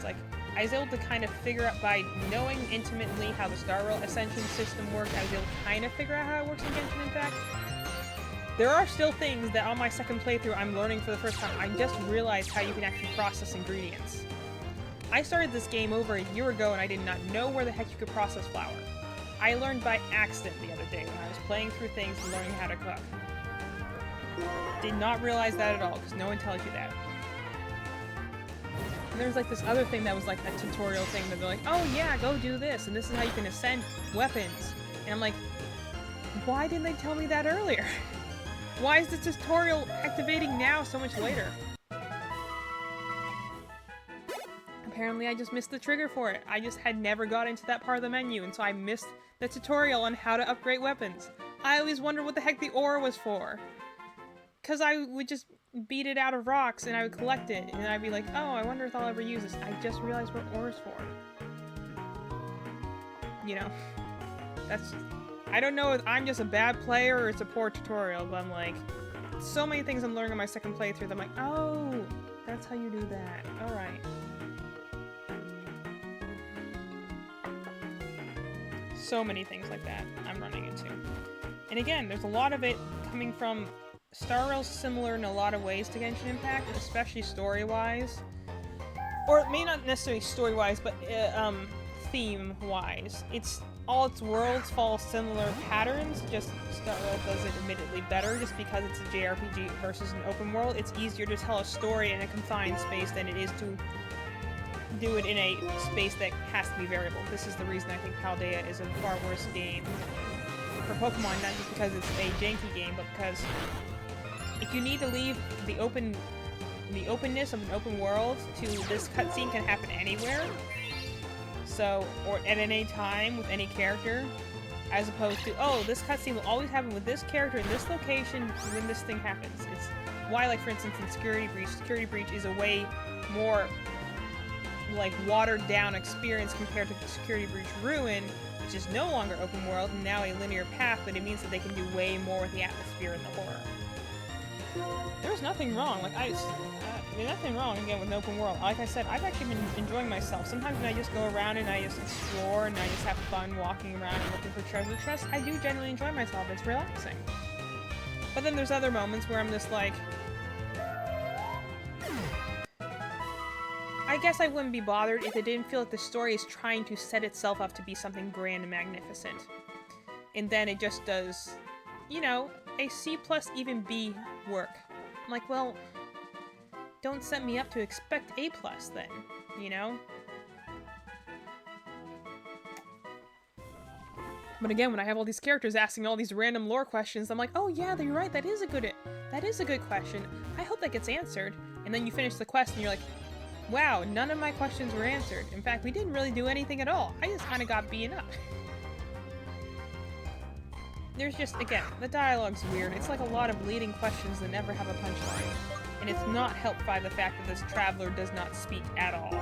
was able to kind of figure out, by knowing intimately how the Star Rail Ascension system worked, I was able to kind of figure out how it works in Genshin Impact. There are still things that on my second playthrough I'm learning for the first time. I just realized how you can actually process ingredients. I started this game over a year ago and I did not know where the heck you could process flour. I learned by accident the other day when I was playing through things and learning how to cook. Did not realize that at all, because no one tells you that. And there's like this other thing that was like a tutorial thing that they're like, oh yeah, go do this, and this is how you can ascend weapons. And I'm like, why didn't they tell me that earlier? Why is the tutorial activating now so much later? Apparently I just missed the trigger for it. I just had never got into that part of the menu, and so I missed the tutorial on how to upgrade weapons. I always wondered what the heck the aura was for. Because I would just beat it out of rocks and I would collect it and I'd be like, oh, I wonder if I'll ever use this. I just realized what ore's for. You know, that's, I don't know if I'm just a bad player or it's a poor tutorial, but I'm like, so many things I'm learning on my second playthrough that I'm like, oh, that's how you do that. Alright. So many things like that I'm running into. And again, there's a lot of it coming from Star Rail's similar in a lot of ways to Genshin Impact, especially story-wise. Or it may not necessarily story-wise, but theme-wise. All its worlds follow similar patterns, just Star Rail does it admittedly better, just because it's a JRPG versus an open world. It's easier to tell a story in a confined space than it is to do it in a space that has to be variable. This is the reason I think Paldea is a far worse game for Pokemon, not just because it's a janky game, but because if you need to leave the openness of an open world to this cutscene can happen anywhere, so, or at any time with any character, as opposed to, oh, this cutscene will always happen with this character in this location when this thing happens. It's why, like, for instance, in Security Breach is a way more like watered down experience compared to Security Breach Ruin, which is no longer open world and now a linear path, but it means that they can do way more with the atmosphere and the horror. There's nothing wrong, like there's nothing wrong again with an open world. Like I said, I've actually been enjoying myself. Sometimes when I just go around and I just explore and I just have fun walking around and looking for treasure chests, I do genuinely enjoy myself. It's relaxing. But then there's other moments where I'm just like, I guess I wouldn't be bothered if it didn't feel like the story is trying to set itself up to be something grand and magnificent. And then it just does, you know, a C+ even B work. I'm like, well, don't set me up to expect A+ then, you know? But again, when I have all these characters asking all these random lore questions, I'm like, oh yeah, you're right, that is a good question. I hope that gets answered. And then you finish the quest and you're like, wow, none of my questions were answered. In fact, we didn't really do anything at all. I just kind of got beaten up. There's just, again, the dialogue's weird. It's like a lot of leading questions that never have a punchline. And it's not helped by the fact that this traveler does not speak at all.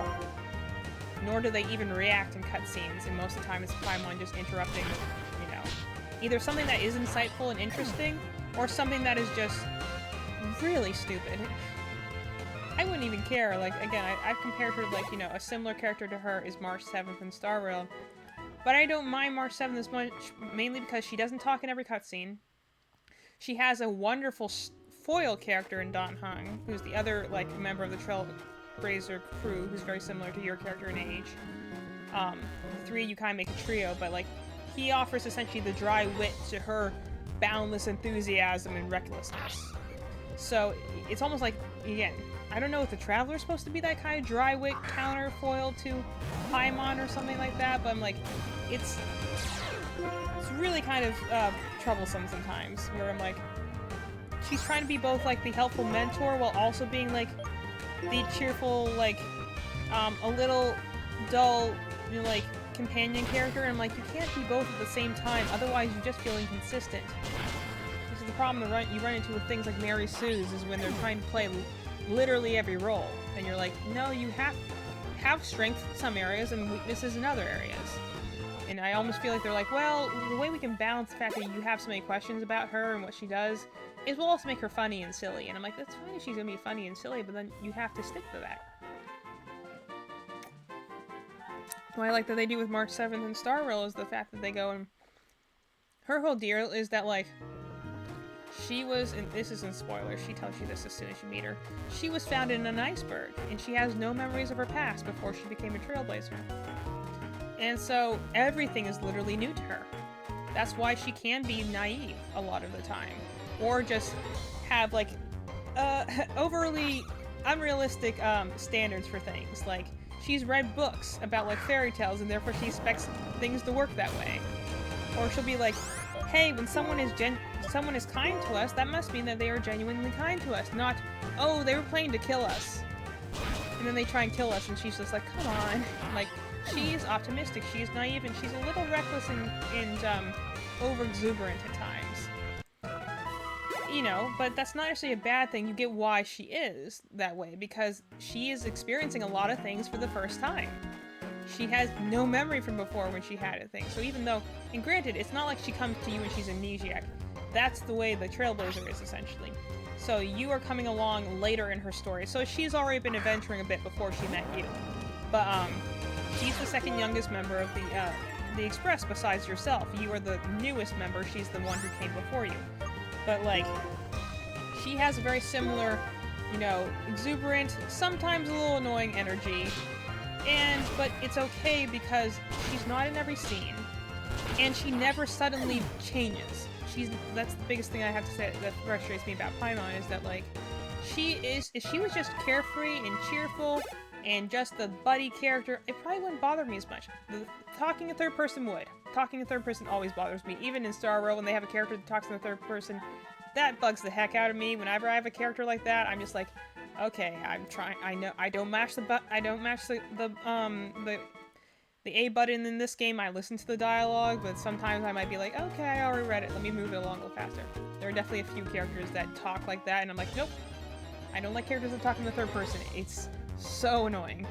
Nor do they even react in cutscenes, and most of the time it's Paimon just interrupting, you know, either something that is insightful and interesting, or something that is just really stupid. I wouldn't even care. Like, again, I've compared her to, like, you know, a similar character to her is March 7th in Star Rail. But I don't mind March 7th as much, mainly because she doesn't talk in every cutscene. She has a wonderful foil character in Dan Heng, who's the other, like, member of the Trailblazer crew, who's very similar to your character in age. The three of you kind of make a trio, but, like, he offers essentially the dry wit to her boundless enthusiasm and recklessness. So, it's almost like, again, I don't know if the Traveler's supposed to be that kind of dry wit counterfoil to Paimon or something like that, but I'm like, it's really kind of troublesome sometimes, where I'm like, she's trying to be both like the helpful mentor while also being like the cheerful, like, a little dull, you know, like, companion character, and I'm like, you can't be both at the same time, otherwise you just feel inconsistent. This is the problem you run into with things like Mary Sue's, is when they're trying to play literally every role, and you're like, no, you have strengths in some areas and weaknesses in other areas. And I almost feel like they're like, well, the way we can balance the fact that you have so many questions about her and what she does is we'll also make her funny and silly. And I'm like, that's fine if she's gonna be funny and silly, but then you have to stick to that. What I like that they do with March 7th and Star Rail is the fact that they go and her whole deal is that, like, she was, and this isn't spoiler, she tells you this as soon as you meet her, she was found in an iceberg, and she has no memories of her past before she became a Trailblazer. And so, everything is literally new to her. That's why she can be naive a lot of the time. Or just have, like, overly unrealistic standards for things. Like, she's read books about, like, fairy tales, and therefore she expects things to work that way. Or she'll be like, hey, when someone is kind to us, that must mean that they are genuinely kind to us, not, oh, they were planning to kill us. And then they try and kill us, and she's just like, come on. Like, she's optimistic, she's naive, and she's a little reckless and over-exuberant at times. you know, but that's not actually a bad thing. You get why she is that way, because she is experiencing a lot of things for the first time. She has no memory from before when she had a thing. So even though, and granted, it's not like she comes to you and she's amnesiac. That's the way the Trailblazer is, essentially. So you are coming along later in her story. So she's already been adventuring a bit before she met you. But, she's the second youngest member of the Express besides yourself. You are the newest member. She's the one who came before you. But, like, she has a very similar, you know, exuberant, sometimes a little annoying energy. But it's okay because she's not in every scene. And she never suddenly changes. That's the biggest thing I have to say that frustrates me about Paimon, is that, like, if she was just carefree and cheerful and just the buddy character, it probably wouldn't bother me as much. Talking in third person would. Talking in third person always bothers me. Even in Star Rail, when they have a character that talks in the third person, that bugs the heck out of me. Whenever I have a character like that, I'm just like, okay, I'm trying. I know I don't mash the A button in this game. I listen to the dialogue, but sometimes I might be like, okay, I already read it. Let me move it along a little faster. There are definitely a few characters that talk like that, and I'm like, nope. I don't like characters that talk in the third person. It's so annoying.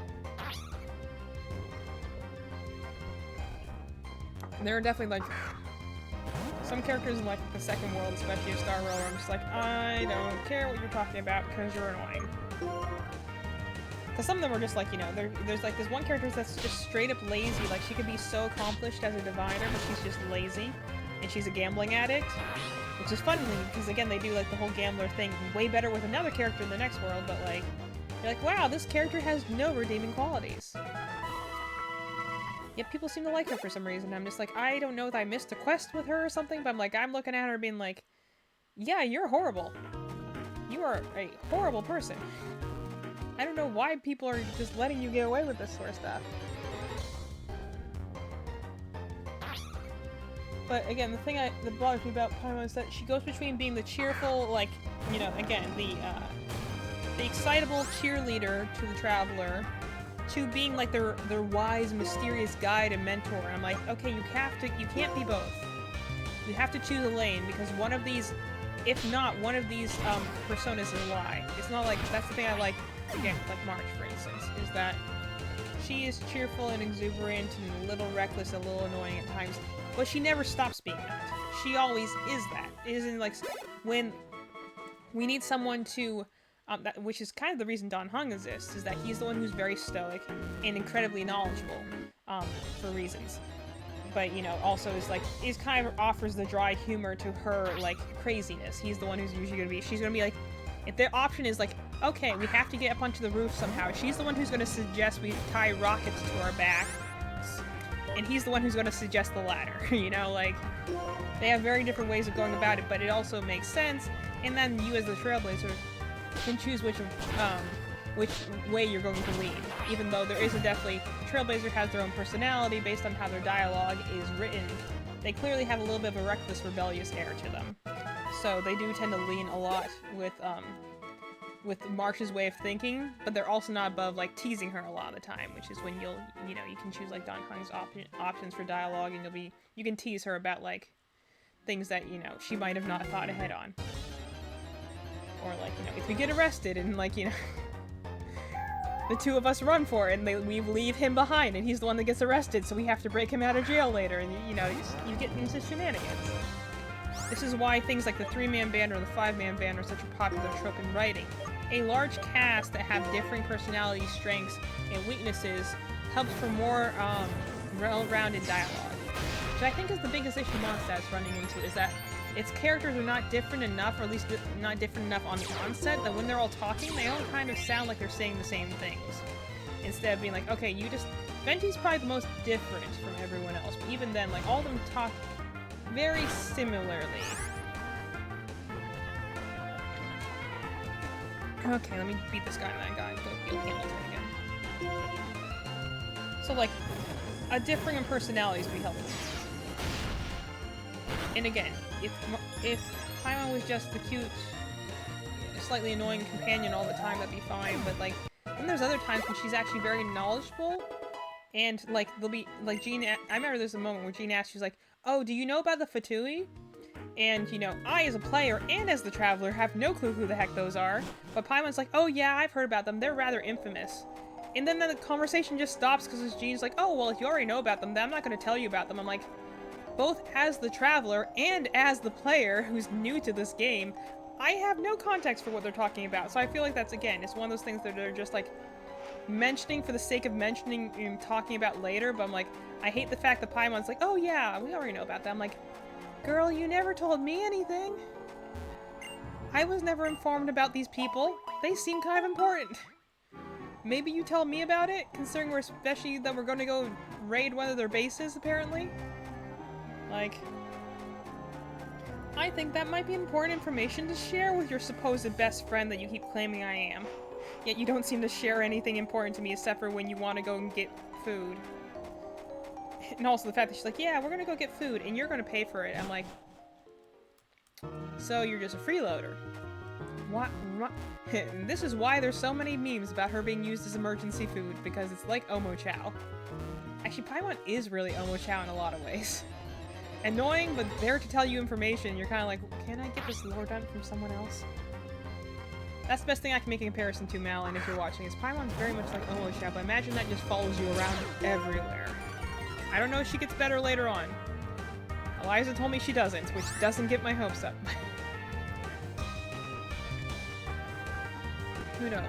There are definitely, like, some characters in, like, the second world, especially in Star Rail, where I'm just like, I don't care what you're talking about because you're annoying. Because some of them are just like, you know, there's like this one character that's just straight up lazy. Like, she could be so accomplished as a diviner, but she's just lazy. And she's a gambling addict. Which is funny, because again, they do like the whole gambler thing way better with another character in the next world, but like, you're like, wow, this character has no redeeming qualities. Yet people seem to like her for some reason. I'm just like, I don't know if I missed a quest with her or something, but I'm like, I'm looking at her being like, yeah, you're horrible. You are a horrible person. I don't know why people are just letting you get away with this sort of stuff. But again, the thing that bothers me about Paimon is that she goes between being the cheerful, like, you know, again, the excitable cheerleader to the traveler, to being like their wise, mysterious guide and mentor. And I'm like, okay, you can't be both. You have to choose a lane, because one of these, if not, one of these personas is a lie. It's not like, that's the thing I like, again, like March, for instance, is that she is cheerful and exuberant and a little reckless, a little annoying at times, but she never stops being that. She always is that. It isn't like, when we need someone to, which is kind of the reason Don Hung exists, is that he's the one who's very stoic and incredibly knowledgeable, for reasons. But, you know, also is kind of offers the dry humor to her, like, craziness. He's the one who's usually gonna be, she's gonna be like, if their option is like, okay, we have to get up onto the roof somehow, she's the one who's gonna suggest we tie rockets to our backs. And he's the one who's gonna suggest the ladder, you know, like, they have very different ways of going about it, but it also makes sense, and then you as the Trailblazer can choose which way you're going to lean, even though there is a definitely, Trailblazer has their own personality based on how their dialogue is written. They clearly have a little bit of a reckless, rebellious air to them. So they do tend to lean a lot with Marsh's way of thinking, but they're also not above, like, teasing her a lot of the time, which is when you can choose, like, Don Hung's options for dialogue, and you can tease her about, like, things that, you know, she might have not thought ahead on. Or, like, you know, if we get arrested and, like, you know, the two of us run for it, and we leave him behind, and he's the one that gets arrested, so we have to break him out of jail later, and, you know, you get into shenanigans. This is why things like the 3-man band or the 5-man band are such a popular trope in writing. A large cast that have differing personalities, strengths, and weaknesses helps for more well-rounded dialogue. Which I think is the biggest issue Mondstadt's running into, is that its characters are not different enough, or at least not different enough on the onset, that when they're all talking, they all kind of sound like they're saying the same things. Instead of being like, okay, Venti's probably the most different from everyone else, but even then, like, all of them talk very similarly. Okay, let me beat this guy and that guy. I'm gonna feel Hamilton again. So, like, a differing in personalities would be helpful. And again, if Paimon was just the cute, slightly annoying companion all the time, that'd be fine, but, like, then there's other times when she's actually very knowledgeable, and, like, there'll be, like, I remember there's a moment where Jean asked, she's like, oh, do you know about the Fatui? And, you know, I, as a player and as the traveler, have no clue who the heck those are. But Paimon's like, oh yeah, I've heard about them. They're rather infamous. And then the conversation just stops because Gene's like, oh, well, if you already know about them, then I'm not going to tell you about them. I'm like, both as the traveler and as the player who's new to this game, I have no context for what they're talking about. So I feel like that's, again, it's one of those things that they're just, like, mentioning for the sake of mentioning and talking about later. But I'm like, I hate the fact that Paimon's like, oh yeah, we already know about that. I'm like, girl, you never told me anything. I was never informed about these people. They seem kind of important. Maybe you tell me about it, considering especially that we're going to go raid one of their bases, apparently. Like, I think that might be important information to share with your supposed best friend that you keep claiming I am. Yet you don't seem to share anything important to me except for when you want to go and get food. And also the fact that she's like, yeah, we're going to go get food, and you're going to pay for it. I'm like, so you're just a freeloader. What? This is why there's so many memes about her being used as emergency food, because it's like Omo Chow. Actually, Paimon is really Omo Chow in a lot of ways. Annoying, but there to tell you information. You're kind of like, can I get this lore done from someone else? That's the best thing I can make a comparison to, Malin, if you're watching, is Paimon's very much like Omo Chow, but imagine that just follows you around everywhere. I don't know if she gets better later on. Eliza told me she doesn't, which doesn't get my hopes up. Who knows?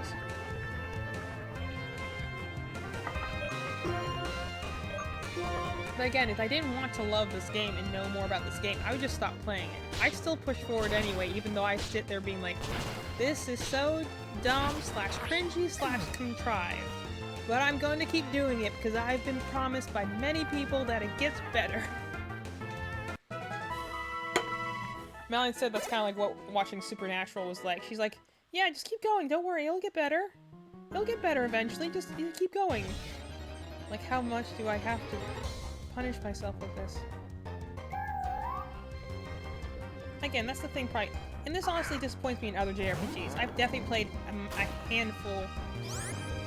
But again, if I didn't want to love this game and know more about this game, I would just stop playing it. I still push forward anyway, even though I sit there being like, this is so dumb / cringy / contrived. But I'm going to keep doing it because I've been promised by many people that it gets better. Malin said that's kind of like what watching Supernatural was like. She's like, yeah, just keep going. Don't worry, it'll get better. It'll get better eventually. Just keep going. Like, how much do I have to punish myself with this? Again, that's the thing, probably. And this honestly disappoints me in other JRPGs. I've definitely played a handful,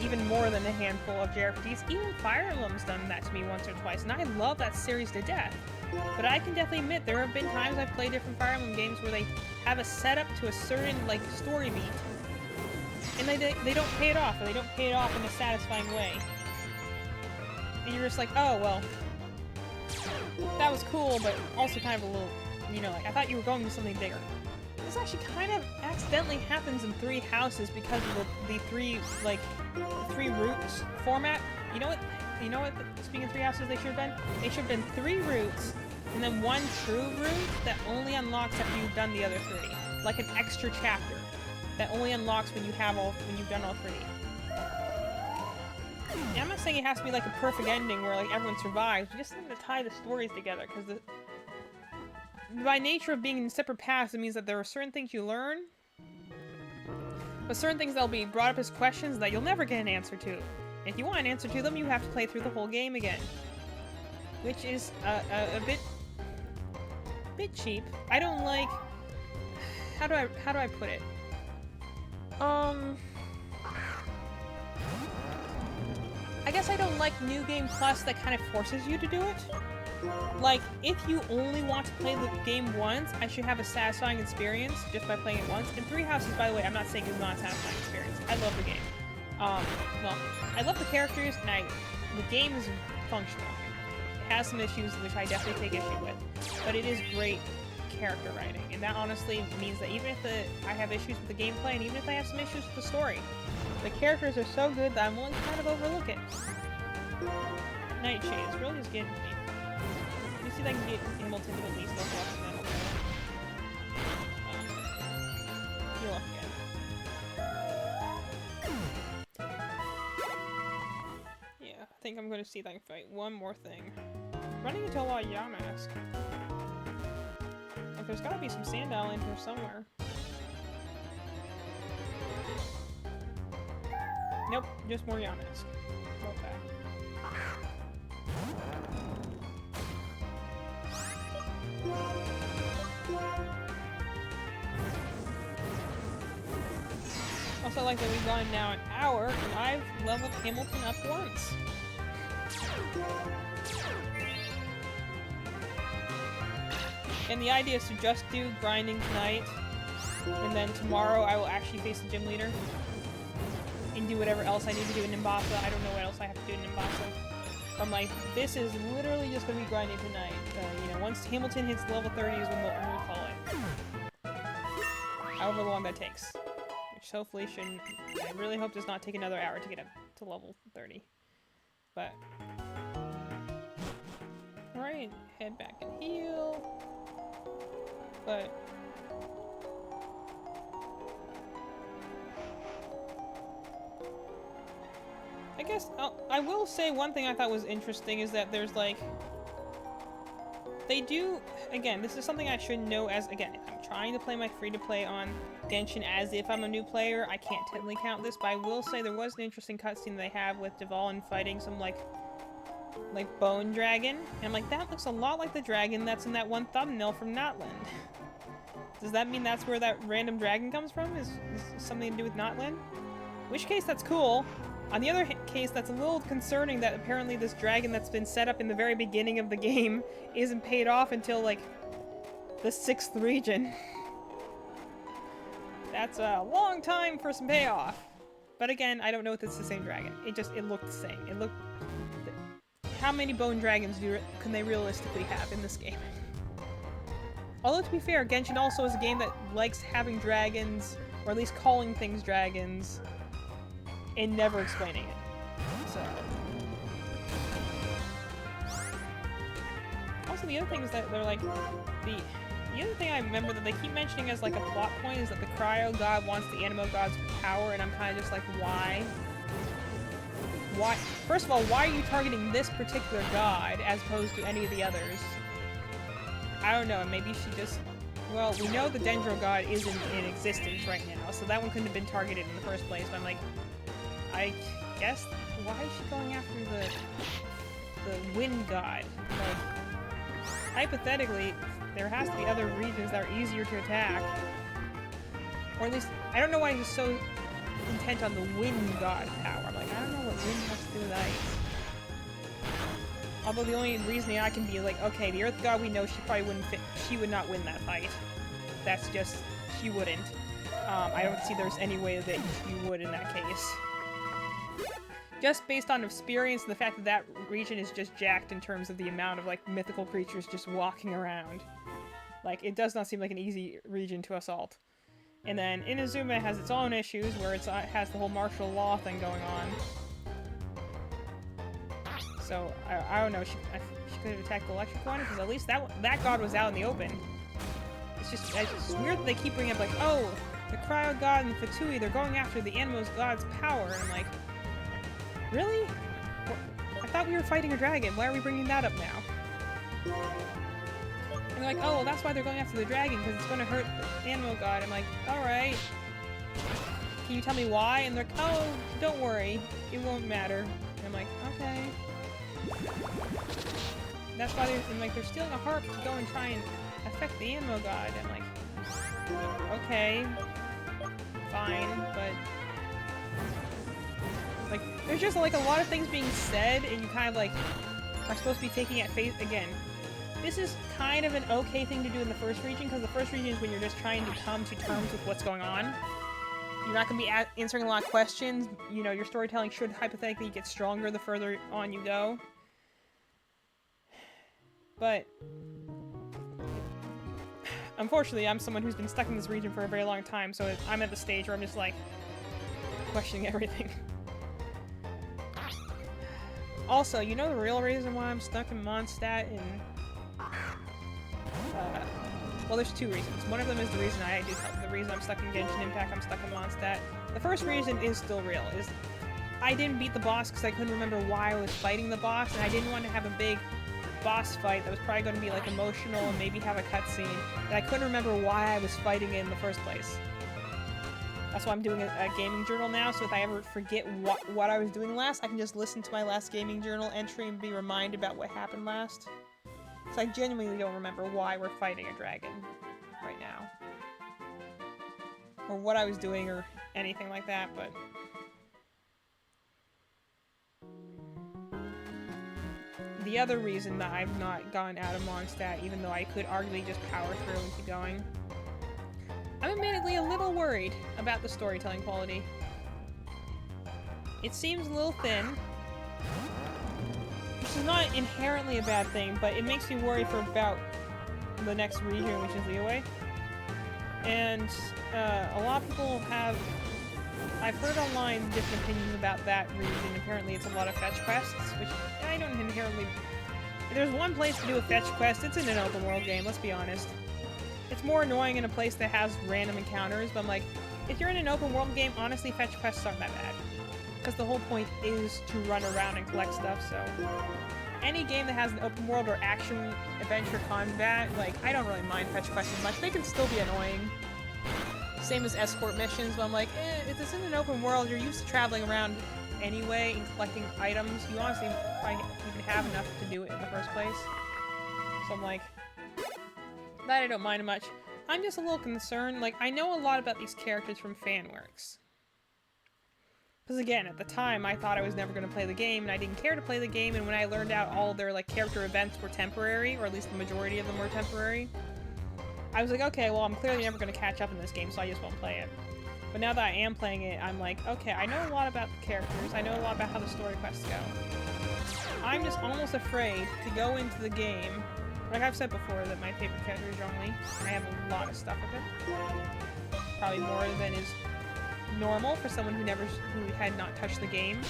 even more than a handful of JRPGs. Even Fire Emblem's done that to me once or twice, and I love that series to death. But I can definitely admit there have been times I've played different Fire Emblem games where they have a setup to a certain, like, story beat, and they don't pay it off, or they don't pay it off in a satisfying way. And you're just like, oh, well, that was cool, but also kind of a little, you know, like, I thought you were going to something bigger. This actually kind of accidentally happens in 3 houses because of the three routes format. You know what, speaking of 3 houses they should have been? They should have been 3 routes, and then 1 true route that only unlocks after you've done the other 3. Like an extra chapter that only unlocks when you've done all 3. Yeah, I'm not saying it has to be like a perfect ending where like everyone survives. We just need to tie the stories together, because by nature of being in separate paths, it means that there are certain things you learn, but certain things that'll be brought up as questions that you'll never get an answer to. If you want an answer to them, you have to play through the whole game again, which is a bit cheap. I don't like. How do I put it? I guess I don't like New Game Plus that kind of forces you to do it. Like, if you only want to play the game once, I should have a satisfying experience just by playing it once. And 3 Houses, by the way, I'm not saying it's not a satisfying experience. I love the game. Well, I love the characters, and the game is functional. It has some issues, which I definitely take issue with, but it is great character writing, and that honestly means that even if I have issues with the gameplay, and even if I have some issues with the story, the characters are so good that I'm willing to kind of overlook it. Nightshade is really just getting to me. Let me see if I can get Hamilton to at least look off and then heal up again. Yeah, I think I'm going to see if I can fight one more thing. Running into a lot of yamask. Like, there's gotta be some sandile in here somewhere. Nope, just more yamask. Love that. Also, like that we've gone now an hour, and I've leveled Hamilton up once. And the idea is to just do grinding tonight, and then tomorrow I will actually face the gym leader and do whatever else I need to do in Nimbasa. I don't know what else I have to do in Nimbasa. I'm like, this is literally just gonna be grinding tonight. You know, once Hamilton hits level 30 is when we'll call it. However long that takes. Which hopefully shouldn't... I really hope does not take another hour to get up to level 30. But... Alright, head back and heal. But... I guess I will say one thing I thought was interesting is that there's like... They do... Again, this is something I should know as... Again, if I'm trying to play my free-to-play on Genshin as if I'm a new player, I can't technically count this, but I will say there was an interesting cutscene they have with Dvalin fighting some like bone dragon. And I'm like, that looks a lot like the dragon that's in that one thumbnail from Notland. Does that mean that's where that random dragon comes from? Is something to do with Notland? In which case, that's cool. On the other case, that's a little concerning that apparently this dragon that's been set up in the very beginning of the game isn't paid off until, like, the 6th region. That's a long time for some payoff. But again, I don't know if it's the same dragon. It looked the same. It looked... How many bone dragons can they realistically have in this game? Although, to be fair, Genshin also is a game that likes having dragons, or at least calling things dragons, and never explaining it. So... Also, the other thing is that they're like... The other thing I remember that they keep mentioning as like a plot point is that the Cryo God wants the Animo God's power, and I'm kind of just like, why? Why? First of all, why are you targeting this particular god as opposed to any of the others? I don't know, maybe she just... Well, we know the Dendro God isn't in existence right now, so that one couldn't have been targeted in the first place, but I'm like... I guess... Why is she going after the Wind God? Like... Hypothetically, there has to be other regions that are easier to attack. Or at least... I don't know why he's so intent on the Wind God power. I'm like, I don't know what wind has to do with ice. Although the only reasoning I can be like, okay, the Earth God, we know she probably wouldn't fit. She would not win that fight. That's just... She wouldn't. I don't see there's any way that you would in that case. Just based on experience and the fact that that region is just jacked in terms of the amount of, like, mythical creatures just walking around. Like, it does not seem like an easy region to assault. And then Inazuma has its own issues, where it has the whole martial law thing going on. So, I don't know, she could have attacked the electric one, because at least that god was out in the open. It's just weird that they keep bringing up, like, oh, the Cryo God and the Fatui, they're going after the Animo's god's power, and I'm like, really? I thought we were fighting a dragon, why are we bringing that up now? And they're like, oh, well, that's why they're going after the dragon, because it's going to hurt the Animo God. I'm like, alright. Can you tell me why? And they're like, oh, don't worry. It won't matter. And I'm like, okay. That's why they're stealing a harp to go and try and affect the Animo God. I'm like, okay. Fine, but... Like, there's just, like, a lot of things being said, and you kind of, like, are supposed to be taking at face... Again, this is kind of an okay thing to do in the first region, because the first region is when you're just trying to come to terms with what's going on. You're not going to be answering a lot of questions. You know, your storytelling should hypothetically get stronger the further on you go. But... Unfortunately, I'm someone who's been stuck in this region for a very long time, so I'm at the stage where I'm just, like, questioning everything. Also, you know the real reason why I'm stuck in Mondstadt and... well, there's two reasons. One of them is the reason the reason I'm stuck in Genshin Impact, I'm stuck in Mondstadt. The first reason is still real, is I didn't beat the boss because I couldn't remember why I was fighting the boss, and I didn't want to have a big boss fight that was probably going to be, like, emotional and maybe have a cutscene, and I couldn't remember why I was fighting it in the first place. That's why I'm doing a gaming journal now, so if I ever forget what I was doing last, I can just listen to my last gaming journal entry and be reminded about what happened last. So I genuinely don't remember why we're fighting a dragon right now. Or what I was doing or anything like that, but... the other reason that I've not gone out of Mondstadt, even though I could arguably just power through and keep going, I'm admittedly a little worried about the storytelling quality. It seems a little thin, which is not inherently a bad thing, but it makes me worry for about the next region, which is Liyue. And a lot of people have... I've heard online different opinions about that region. Apparently it's a lot of fetch quests, which I don't inherently... If there's one place to do a fetch quest, it's in an open world game, let's be honest. It's more annoying in a place that has random encounters, but I'm like, if you're in an open world game, honestly, fetch quests aren't that bad. Because the whole point is to run around and collect stuff, so... Any game that has an open world or action adventure combat, like, I don't really mind fetch quests as much. They can still be annoying. Same as escort missions, but I'm like, if it's in an open world, you're used to traveling around anyway and collecting items. You honestly probably even have enough to do it in the first place. So I'm like, that I don't mind much. I'm just a little concerned. Like, I know a lot about these characters from fanworks. Because again, at the time, I thought I was never going to play the game, and I didn't care to play the game, and when I learned out all their, like, character events were temporary, or at least the majority of them were temporary, I was like, okay, well, I'm clearly never going to catch up in this game, so I just won't play it. But now that I am playing it, I'm like, okay, I know a lot about the characters, I know a lot about how the story quests go. I'm just almost afraid to go into the game. Like I've said before, that my favorite character is Zhongli. I have a lot of stuff with him. Probably more than is normal for someone who had not touched the game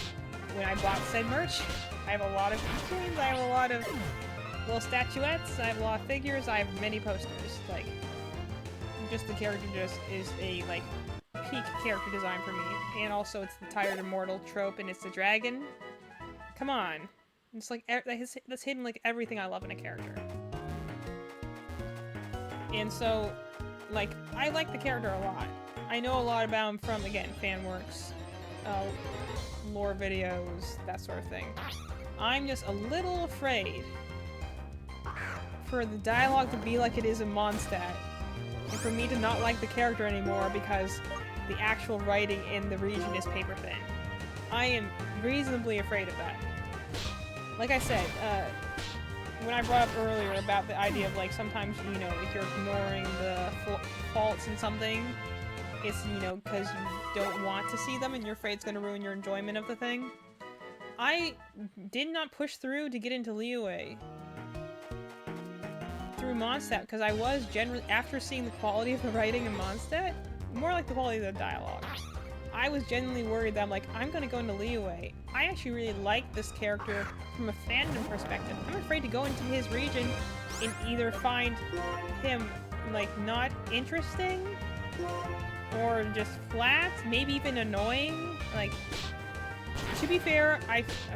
when I bought said merch. I have a lot of keychains, I have a lot of little statuettes, I have a lot of figures, I have many posters. Like, just the character just is a, like, peak character design for me. And also it's the tired immortal trope and it's the dragon. Come on. It's like, that's hidden like everything I love in a character. And so, like, I like the character a lot. I know a lot about him from, again, fanworks, lore videos, that sort of thing. I'm just a little afraid for the dialogue to be like it is in Mondstadt, and for me to not like the character anymore because the actual writing in the region is paper thin. I am reasonably afraid of that. Like I said, when I brought up earlier about the idea of, like, sometimes, you know, if you're ignoring the faults in something, it's, you know, because you don't want to see them and you're afraid it's going to ruin your enjoyment of the thing. I did not push through to get into Liyue through Mondstadt because I was generally, after seeing the quality of the writing in Mondstadt, more like the quality of the dialogue, I was genuinely worried that I'm like, I'm going to go into Liyue. I actually really like this character from a fandom perspective. I'm afraid to go into his region and either find him, like, not interesting or just flat, maybe even annoying. Like, to be fair,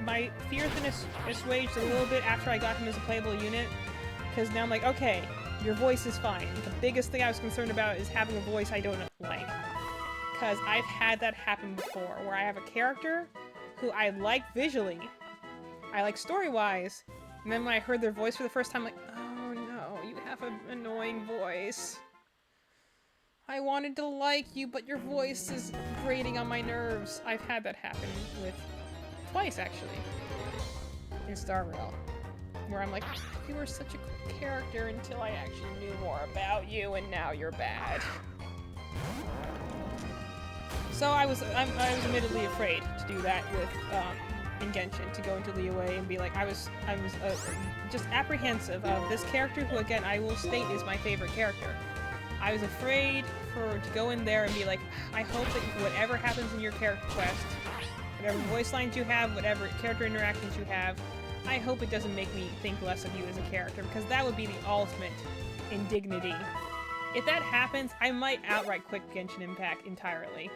my fears been assuaged a little bit after I got him as a playable unit, because now I'm like, okay, your voice is fine. The biggest thing I was concerned about is having a voice I don't like. Because I've had that happen before, where I have a character who I like visually, I like story-wise, and then when I heard their voice for the first time, I'm like, oh no, you have an annoying voice. I wanted to like you, but your voice is grating on my nerves. I've had that happen with twice, actually, in Star Rail, where I'm like, you were such a cool character until I actually knew more about you, and now you're bad. So I was admittedly afraid to do that with in Genshin, to go into Liyue and be like, I was just apprehensive of this character, who again I will state is my favorite character. I was afraid to go in there and be like, I hope that whatever happens in your character quest, whatever voice lines you have, whatever character interactions you have, I hope it doesn't make me think less of you as a character, because that would be the ultimate indignity. If that happens, I might outright quit Genshin Impact entirely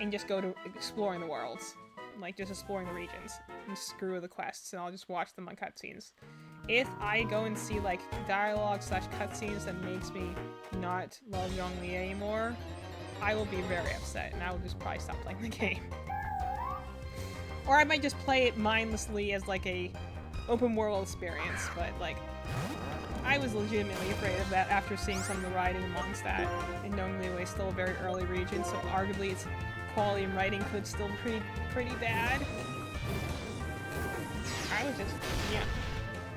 and just go to exploring the worlds. Like, just exploring the regions. And screw the quests, and I'll just watch them on cutscenes. If I go and see, like, dialogue/cutscenes that makes me not love Zhongli anymore, I will be very upset, and I will just probably stop playing the game. Or I might just play it mindlessly as, like, a open world experience, but, like, I was legitimately afraid of that after seeing some of the writing in Mondstadt, and knowing Liyue is still a very early region, so arguably its quality in writing could still be pretty bad. I was just, yeah.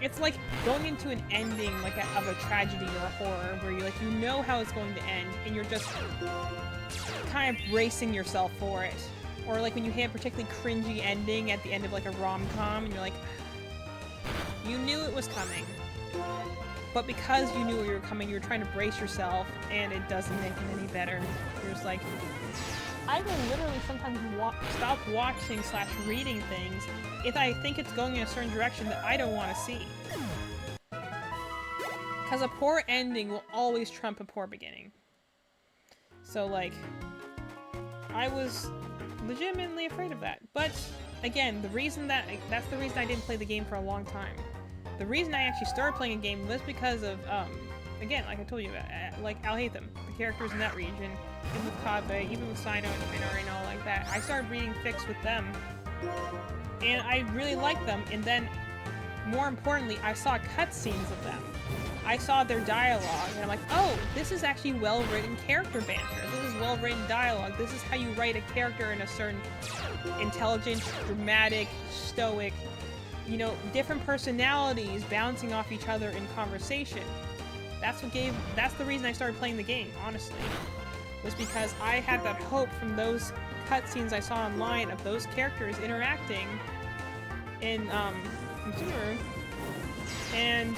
It's like going into an ending of a tragedy or a horror where you know how it's going to end and you're just kind of bracing yourself for it. Or like when you hit a particularly cringy ending at the end of like a rom-com and you're like, you knew it was coming. But because you knew it was coming, you were trying to brace yourself and it doesn't make it any better. You're just like, I will literally sometimes stop watching / reading things if I think it's going in a certain direction that I don't want to see. Because a poor ending will always trump a poor beginning. So, like, I was legitimately afraid of that. But, again, that's the reason I didn't play the game for a long time. The reason I actually started playing a game was because of, again, like I told you, like, Alhaitham, the characters in that region, even with Kadve, even with Sino and Minori and all like that. I started reading fics with them, and I really liked them, and then, more importantly, I saw cutscenes of them. I saw their dialogue, and I'm like, oh, this is actually well-written character banter. This is well-written dialogue. This is how you write a character in a certain intelligent, dramatic, stoic, different personalities bouncing off each other in conversation. That's the reason I started playing the game, honestly. Was because I had that hope from those cutscenes I saw online of those characters interacting in Sumeru. And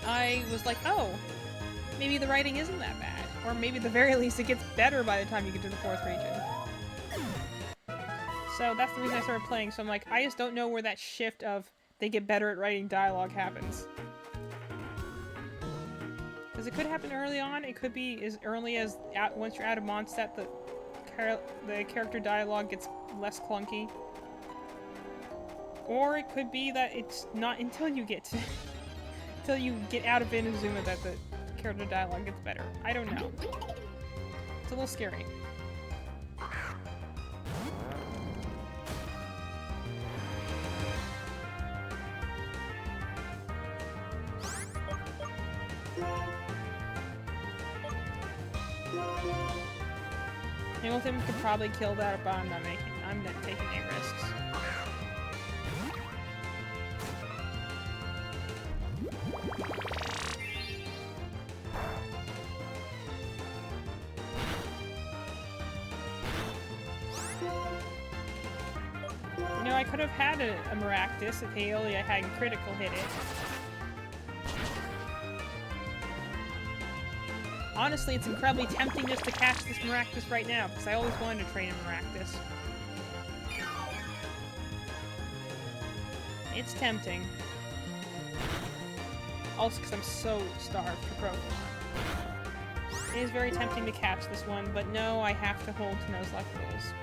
I was like, oh, maybe the writing isn't that bad. Or maybe at the very least it gets better by the time you get to the 4th region. So that's the reason I started playing. So I'm like, I just don't know where that shift of they get better at writing dialogue happens. Because it could happen early on. It could be as early as once you're out of Mondstadt, the character dialogue gets less clunky. Or it could be that it's not until you get out of Inazuma that the character dialogue gets better. I don't know. It's a little scary. Hamilton could probably kill that, but I'm not taking any risks. I could have had a Maractus if Aeolia hadn't critical hit it. Honestly, it's incredibly tempting just to catch this Maractus right now, because I always wanted to train a Maractus. It's tempting. Also because I'm so starved for Pokemon. It is very tempting to catch this one, but no, I have to hold to Nuzlocke rules.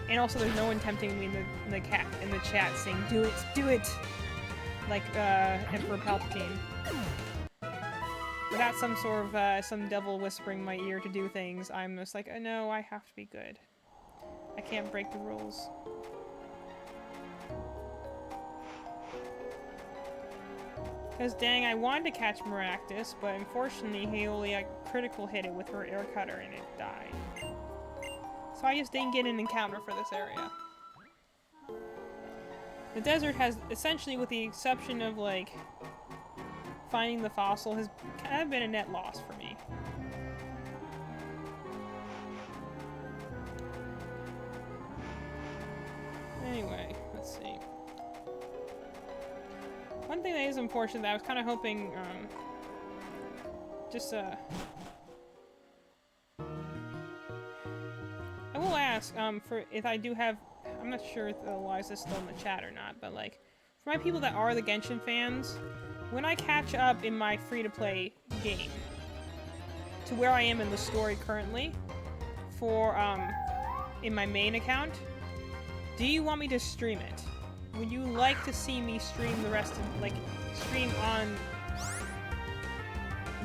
And also, there's no one tempting me in the chat saying, "Do it, do it," like Emperor Palpatine. Without some sort of some devil whispering in my ear to do things, I'm just like, oh, no, I have to be good. I can't break the rules. Because dang, I wanted to catch Maractus, but unfortunately, Aeolia critical hit it with her air cutter and it died. So I just didn't get an encounter for this area. The desert has, essentially with the exception of, like, finding the fossil, has kind of been a net loss for me. Anyway, let's see. One thing that is unfortunate that I was kind of hoping, I will ask, for if I do have, I'm not sure if Eliza's still in the chat or not, but like, for my people that are the Genshin fans, when I catch up in my free-to-play game to where I am in the story currently, for, in my main account, do you want me to stream it? Would you like to see me stream the rest of, like, stream on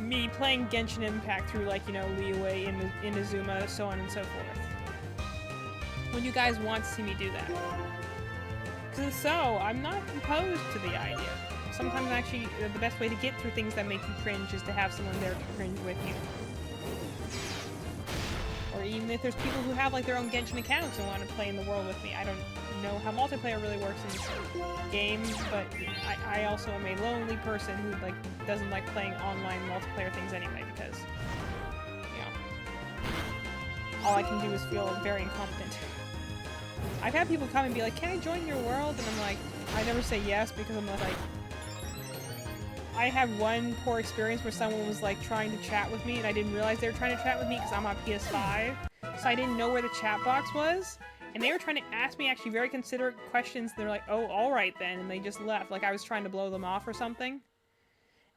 me playing Genshin Impact through, like, you know, Liyue, Inazuma, so on and so forth? Would you guys want to see me do that? Because if so, I'm not opposed to the idea. Sometimes actually the best way to get through things that make you cringe is to have someone there to cringe with you. Or even if there's people who have like their own Genshin accounts and want to play in the world with me. I don't know how multiplayer really works in this game, but I also am a lonely person who like doesn't like playing online multiplayer things anyway because, you know, all I can do is feel very incompetent. I've had people come and be like, "Can I join your world?" And I'm like, I never say yes because I'm like, I had one poor experience where someone was like trying to chat with me and I didn't realize they were trying to chat with me because I'm on PS5, so I didn't know where the chat box was, and they were trying to ask me actually very considerate questions. They're like, "Oh, alright then," and they just left, like I was trying to blow them off or something.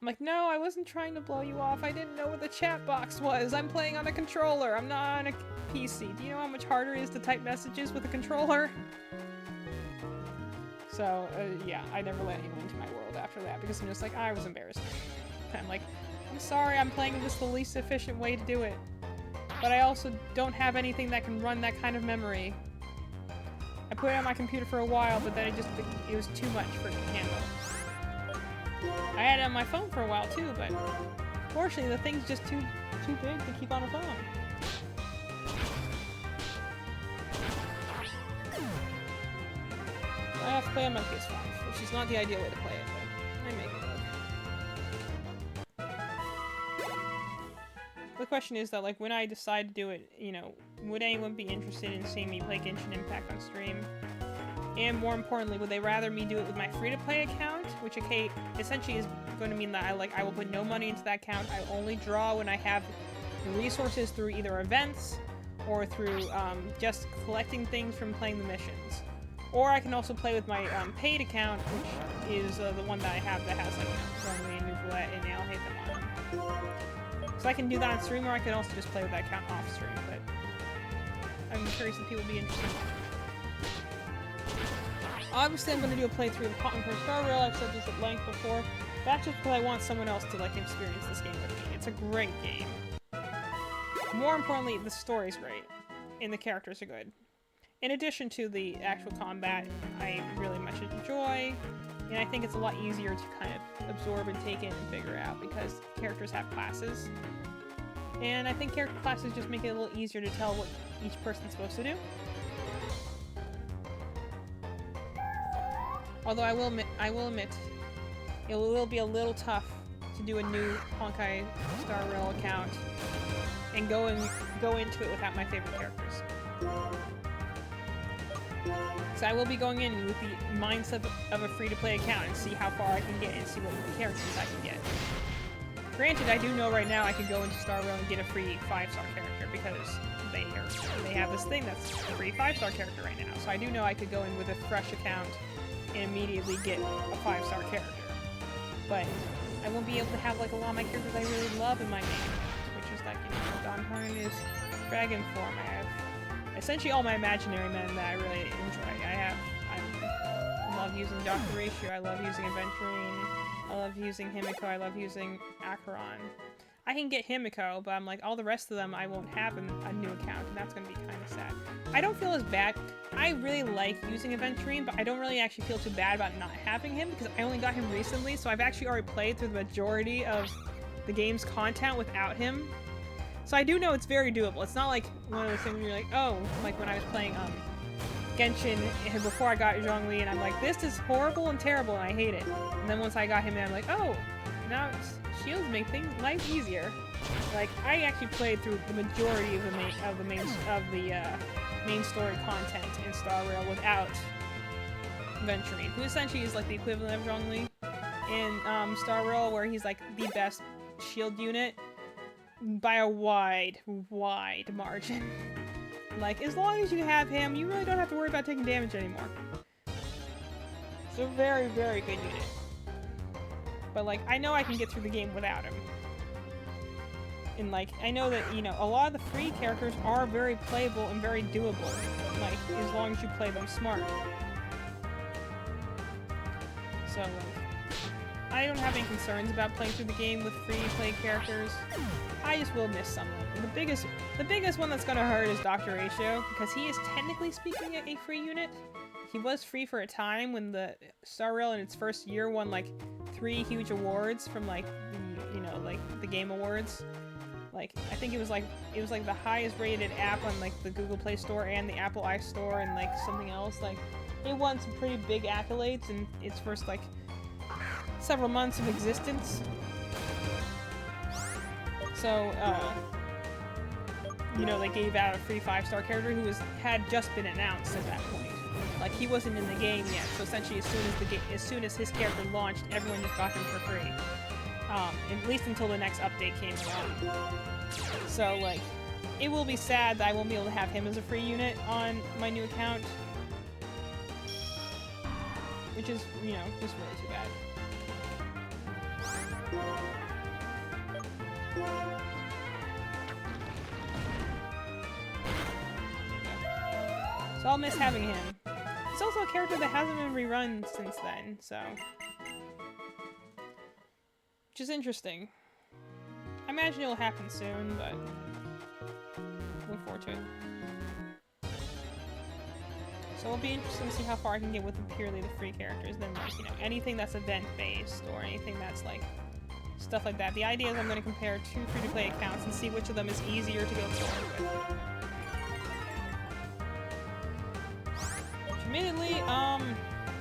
I'm like, no, I wasn't trying to blow you off, I didn't know what the chat box was, I'm playing on a controller, I'm not on a PC. Do you know how much harder it is to type messages with a controller? So, yeah, I never let anyone into my world after that because I'm just like, I was embarrassed. I'm like, I'm sorry, I'm playing this the least efficient way to do it. But I also don't have anything that can run that kind of memory. I put it on my computer for a while, but then it was too much for it to handle. I had it on my phone for a while too, but fortunately the thing's just too big to keep on a phone. I have to play on my PS5, which is not the ideal way to play it, but I make it work. The question is that, like, when I decide to do it, you know, would anyone be interested in seeing me play Genshin Impact on stream? And more importantly, would they rather me do it with my free-to-play account, which essentially is going to mean that I will put no money into that account. I only draw when I have the resources through either events or through just collecting things from playing the missions. Or I can also play with my paid account, which is the one that I have that has like Zhongli and Nuzlocke and I'll hate them on. So I can do that on stream, or I can also just play with that account off stream. But I'm curious if people would be interested. Obviously, I'm going to do a playthrough of Pokemon Star Rail. I've said this at length before. That's just because I want someone else to like experience this game with me. It's a great game. More importantly, the story's great, and the characters are good. In addition to the actual combat, I really much enjoy, and I think it's a lot easier to kind of absorb and take in and figure out because characters have classes. And I think character classes just make it a little easier to tell what each person's supposed to do. Although I will admit, it will be a little tough to do a new Honkai Star Rail account and go into it without my favorite characters. So I will be going in with the mindset of a free-to-play account and see how far I can get and see what characters I can get. Granted, I do know right now I could go into Star Rail and get a free 5-star character because they have this thing that's a free 5-star character right now. So I do know I could go in with a fresh account and immediately get a 5-star character. But I won't be able to have like a lot of my characters I really love in my game, which is like, you know, Don Harness, Dragon Form. I have essentially all my imaginary men that I really enjoy. I love using Dr. Ratio, I love using Aventurine, I love using Himiko, I love using Acheron. I can get Himiko, but I'm like, all the rest of them I won't have in a new account, and that's going to be kind of sad. I don't feel as bad. I really like using Aventurine, but I don't really actually feel too bad about not having him, because I only got him recently, so I've actually already played through the majority of the game's content without him. So I do know it's very doable. It's not like one of those things where you're like, oh, like when I was playing Genshin before I got Zhongli, and I'm like, this is horrible and terrible, and I hate it. And then once I got him in, I'm like, oh, now shields make life easier. Like, I actually played through the majority of the main story content in Star Rail without Aventurine, who essentially is like the equivalent of Zhongli in Star Rail, where he's like the best shield unit by a wide margin. Like, as long as you have him, you really don't have to worry about taking damage anymore. It's a very, very good unit. But, like, I know I can get through the game without him. And, like, I know that, you know, a lot of the free characters are very playable and very doable. Like, as long as you play them smart. So, like, I don't have any concerns about playing through the game with free-to-play characters. I just will miss someone. And the biggest one that's gonna hurt is Dr. Ratio, because he is technically speaking a free unit. He was free for a time when the Star Rail in its first year won like 3 huge awards from like the, you know, like the Game Awards. Like, I think it was like the highest rated app on like the Google Play Store and the Apple iStore and like something else. Like, it won some pretty big accolades in its first like several months of existence. So, you know, they gave out a free 5-star character who had just been announced at that point. Like, he wasn't in the game yet, so essentially as soon as his character launched, everyone just got him for free. At least until the next update came along. So, like, it will be sad that I won't be able to have him as a free unit on my new account. Which is, you know, just really too bad. So I'll miss having him. He's also a character that hasn't been rerun since then, so... Which is interesting. I imagine it'll happen soon, but... look forward to it. So it'll be interesting to see how far I can get with purely the free characters than, like, you know, anything that's event-based or anything that's, like, stuff like that. The idea is I'm going to compare 2 free-to-play accounts and see which of them is easier to go forward with. Admittedly,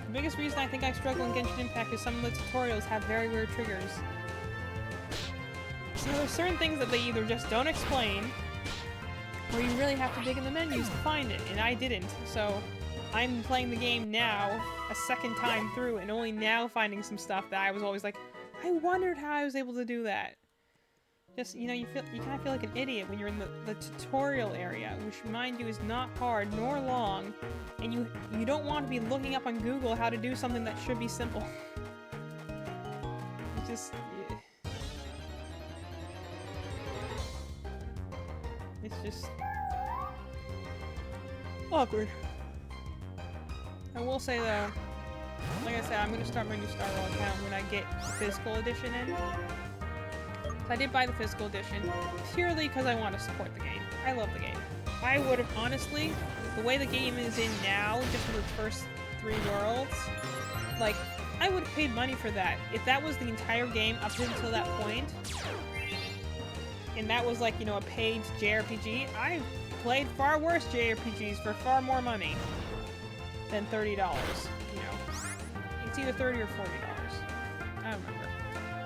the biggest reason I think I struggle in Genshin Impact is some of the tutorials have very weird triggers. So there's certain things that they either just don't explain, or you really have to dig in the menus to find it, and I didn't. So I'm playing the game now, a second time through, and only now finding some stuff that I was always like, I wondered how I was able to do that. Just, you know, you kind of feel like an idiot when you're in the tutorial area, which, mind you, is not hard nor long, and you don't want to be looking up on Google how to do something that should be simple. It's just... yeah. It's just... awkward. I will say, though, like I said, I'm going to start my new Star Wars account when I get the physical edition in. I did buy the physical edition purely because I want to support the game. I love the game. I would have, honestly, the way the game is in now, just for its first 3 worlds, like, I would have paid money for that. If that was the entire game up until that point, and that was like, you know, a paid JRPG, I've played far worse JRPGs for far more money than $30, you know. It's either $30 or $40. I don't remember.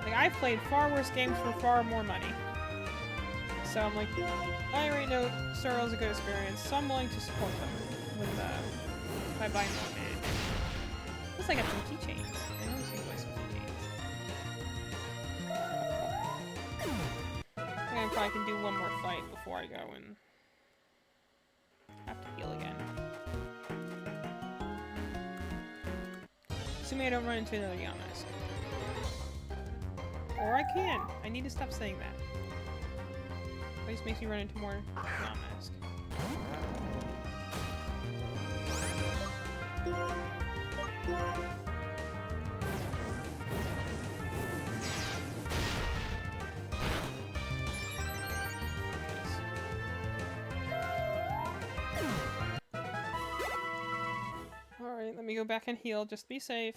Like, I've played far worse games for far more money. So I'm like, I already know Sorrel's a good experience, so I'm willing to support them with, by buying more of it. Plus I got some keychains. I always need to buy some keychains. I think I probably can do one more fight before I go and have to heal again. Assuming I don't run into another yamask. Or I can. I need to stop saying that. It just makes me run into more yamask. Alright, let me go back and heal. Just be safe.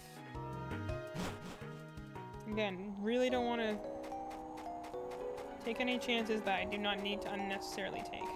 Again, really don't want to take any chances that I do not need to unnecessarily take.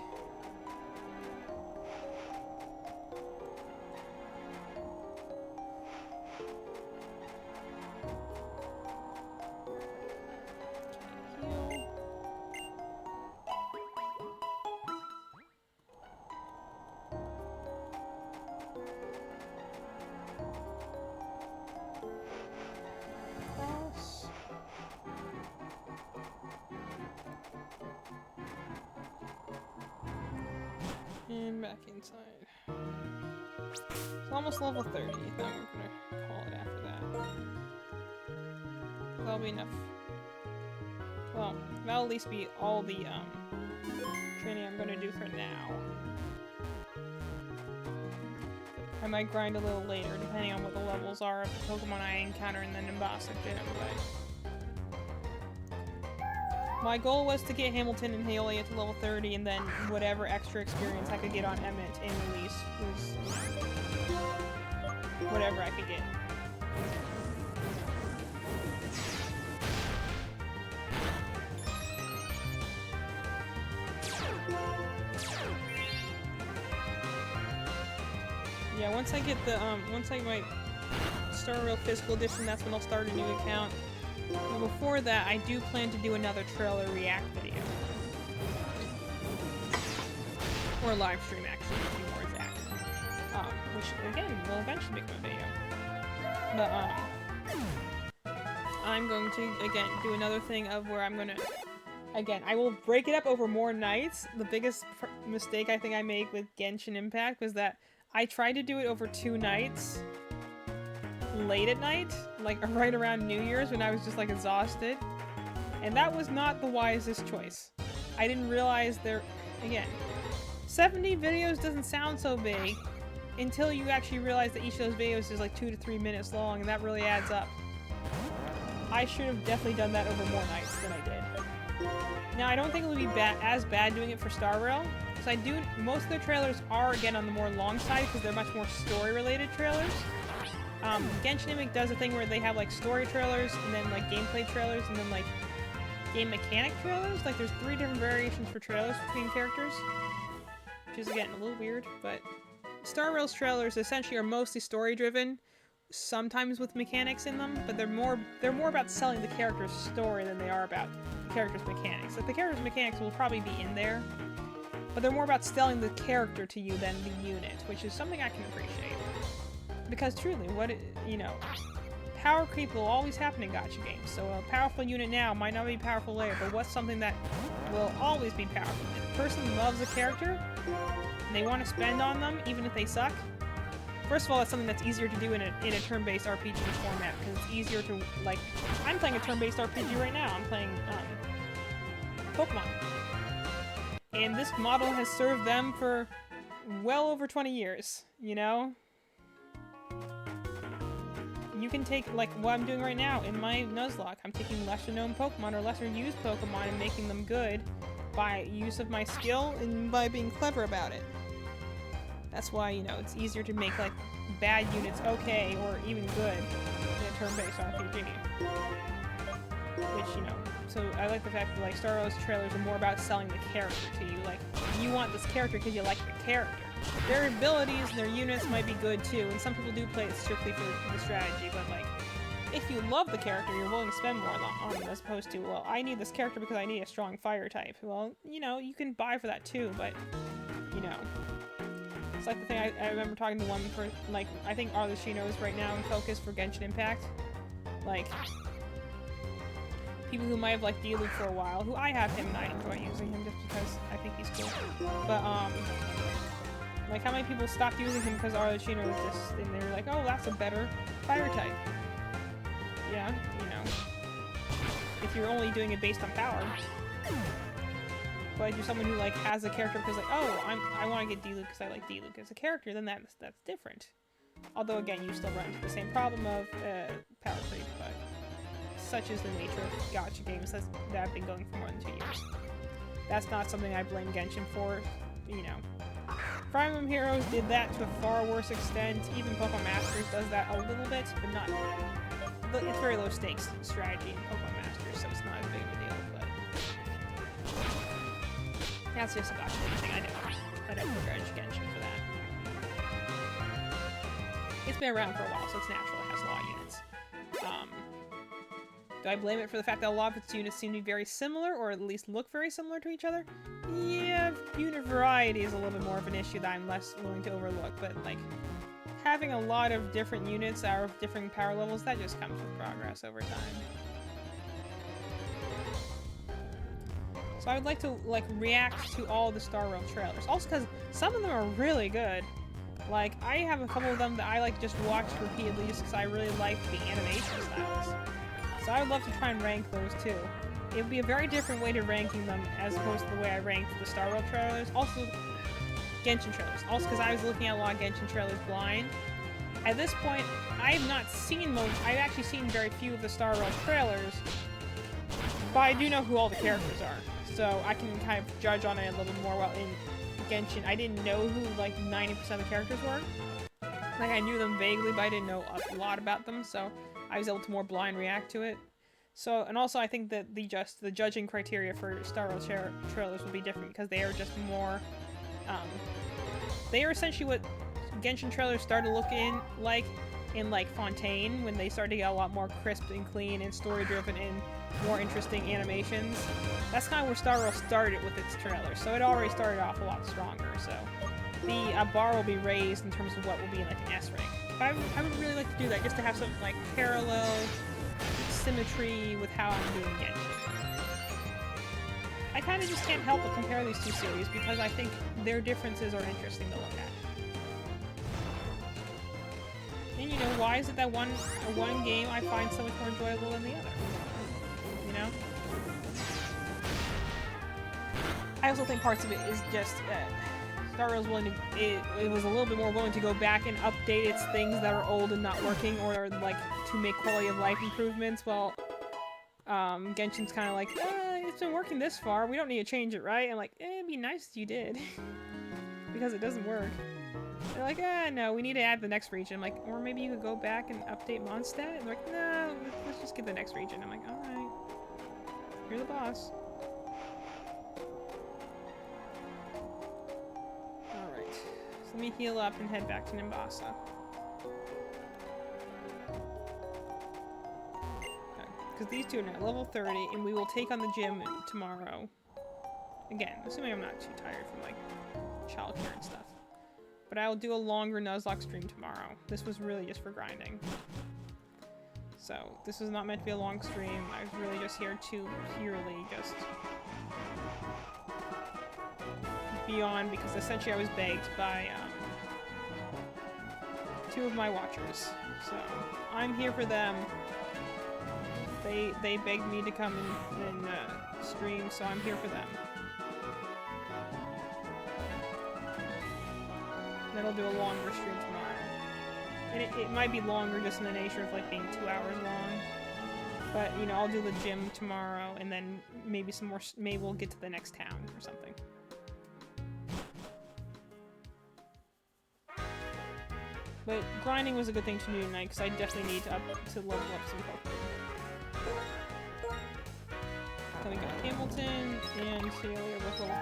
And back inside. It's almost level 30. Now we're gonna call it after that. That'll be enough. Well, that'll at least be all the training I'm gonna do for now. I might grind a little later, depending on what the levels are of the Pokemon I encounter in the Nimbasa gym, but... My goal was to get Hamilton and Haley to level 30, and then whatever extra experience I could get on Emmett in release was, you know, whatever I could get. Yeah, once I get the, once I get my Star Rail Physical Edition, that's when I'll start a new account. But before that, I do plan to do another trailer react video. Or live stream, actually, to be more exact. Which, again, will eventually become a video. But, I'm going to, again, do another thing of where I'm gonna... Again, I will break it up over more nights. The biggest mistake I think I made with Genshin Impact was that I tried to do it over 2 nights. Late at night. Like, right around New Year's when I was just, like, exhausted. And that was not the wisest choice. I didn't realize there... Again, 70 videos doesn't sound so big until you actually realize that each of those videos is, like, 2 to 3 minutes long, and that really adds up. I should have definitely done that over more nights than I did. Now, I don't think it would be as bad doing it for Star Rail, because most of their trailers are, again, on the more long side, because they're much more story-related trailers. Genshin Impact does a thing where they have, like, story trailers, and then, like, gameplay trailers, and then, like, game mechanic trailers. Like, there's 3 different variations for trailers between characters, which is, again, a little weird, but Star Rail's trailers essentially are mostly story-driven, sometimes with mechanics in them, but they're more about selling the character's story than they are about the character's mechanics. Like, the character's mechanics will probably be in there, but they're more about selling the character to you than the unit, which is something I can appreciate. Because truly, power creep will always happen in gacha games, so a powerful unit now might not be powerful later, but what's something that will always be powerful? If a person loves a character, and they want to spend on them, even if they suck, first of all, it's something that's easier to do in a turn-based RPG format, because it's easier to, like, I'm playing a turn-based RPG right now. I'm playing, Pokemon. And this model has served them for well over 20 years, you know? You can take, like, what I'm doing right now in my Nuzlocke. I'm taking lesser-known Pokemon or lesser-used Pokemon and making them good by use of my skill and by being clever about it. That's why, it's easier to make, like, bad units okay or even good in a turn-based RPG. Which, so I like the fact that, like, Star Wars trailers are more about selling the character to you. Like, you want this character because you like the character. Their abilities and their units might be good, too, and some people do play it strictly for the strategy, but, like, if you love the character, you're willing to spend more on them as opposed to, well, I need this character because I need a strong fire type. Well, you can buy for that, too, but, It's like the thing I remember talking to one for, like, I think Arlecchino is right now in focus for Genshin Impact. Like, people who might have liked Diluc for a while, who I have him and I enjoy using him just because I think he's cool. But, like, how many people stopped using him because Arlecchino was just, and they were like, oh, that's a better fire type. Yeah, if you're only doing it based on power. But if you're someone who, like, has a character because, like, oh, I want to get Diluc because I like Diluc as a character, then that's different. Although, again, you still run into the same problem of power creep, but such is the nature of gacha games that have been going for more than 2 years. That's not something I blame Genshin for, Fire Emblem Heroes did that to a far worse extent. Even Pokemon Masters does that a little bit, but not... It's very low stakes strategy in Pokemon Masters, so it's not as big of a deal, but... That's just a gacha thing. I don't begrudge Genshin for that. It's been around for a while, so it's natural it has a lot of units. Do I blame it for the fact that a lot of its units seem to be very similar, or at least look very similar to each other? Yeah, unit variety is a little bit more of an issue that I'm less willing to overlook, but, like, having a lot of different units that are of different power levels, that just comes with progress over time. So I would like to, like, react to all the Star Rail trailers. Also because some of them are really good. Like, I have a couple of them that I, like, just watched repeatedly just because I really like the animation styles. So I would love to try and rank those, too. It would be a very different way to ranking them as opposed to the way I ranked the Star Rail trailers. Also, Genshin trailers. Also because I was looking at a lot of Genshin trailers blind. At this point, I have not seen most... I've actually seen very few of the Star Rail trailers, but I do know who all the characters are. So I can kind of judge on it a little bit more. Well, in Genshin, I didn't know who, like, 90% of the characters were. Like, I knew them vaguely, but I didn't know a lot about them, so I was able to more blind react to it. So, and also I think that the judging criteria for Star Rail trailers will be different, because they are just more, they are essentially what Genshin trailers started looking like in like Fontaine, when they started to get a lot more crisp and clean and story-driven and more interesting animations. That's kind of where Star Rail started with its trailer, so it already started off a lot stronger. So the bar will be raised in terms of what will be in like an S rank. But I would really like to do that, just to have some like parallel symmetry with how I'm doing Genshin. I kind of just can't help but compare these two series because I think their differences are interesting to look at. And you know, why is it that one game I find so much more enjoyable than the other? You know? I also think parts of it is just Star Rail's willing to it was a little bit more willing to go back and update its things that are old and not working, or like to make quality of life improvements, while Genshin's kind of like, it's been working this far, we don't need to change it, right? And like, it'd be nice if you did. Because it doesn't work. They're like, no, we need to add the next region. I'm like, or maybe you could go back and update Mondstadt? And they're like, no, let's just get the next region. I'm like, alright. You're the boss. Alright. So let me heal up and head back to Nimbasa. Because these two are now level 30, and we will take on the gym tomorrow. Again, assuming I'm not too tired from, like, childcare and stuff. But I'll do a longer Nuzlocke stream tomorrow. This was really just for grinding. So, this was not meant to be a long stream. I was really just here to purely just be on, because essentially I was begged by two of my watchers. So, I'm here for them. They begged me to come and stream, so I'm here for them. Then I'll do a longer stream tomorrow. And it might be longer just in the nature of like being 2 hours long. But, you know, I'll do the gym tomorrow, and then maybe some more, maybe we'll get to the next town or something. But grinding was a good thing to do tonight, because I definitely need to level up some Pokemon. Then we got Hamilton and Celia with level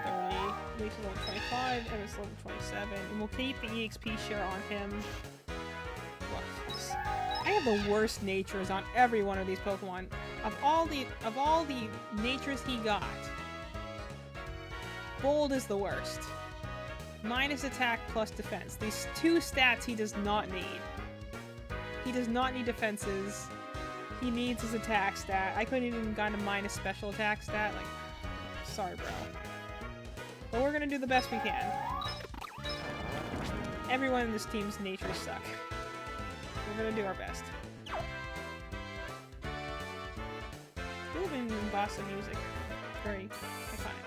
30, Lisa's level 25, Emma's level 27, and we'll keep the EXP share on him. I have the worst natures on every one of these Pokemon. Of all the natures he got, Bold is the worst. Minus attack plus defense. These two stats he does not need. He does not need defenses. He needs his attack stat. I couldn't even gotten a minus special attack stat. Like, sorry, bro. But we're gonna do the best we can. Everyone in this team's natures suck. We're gonna do our best. Still been in Bossa music. Very iconic.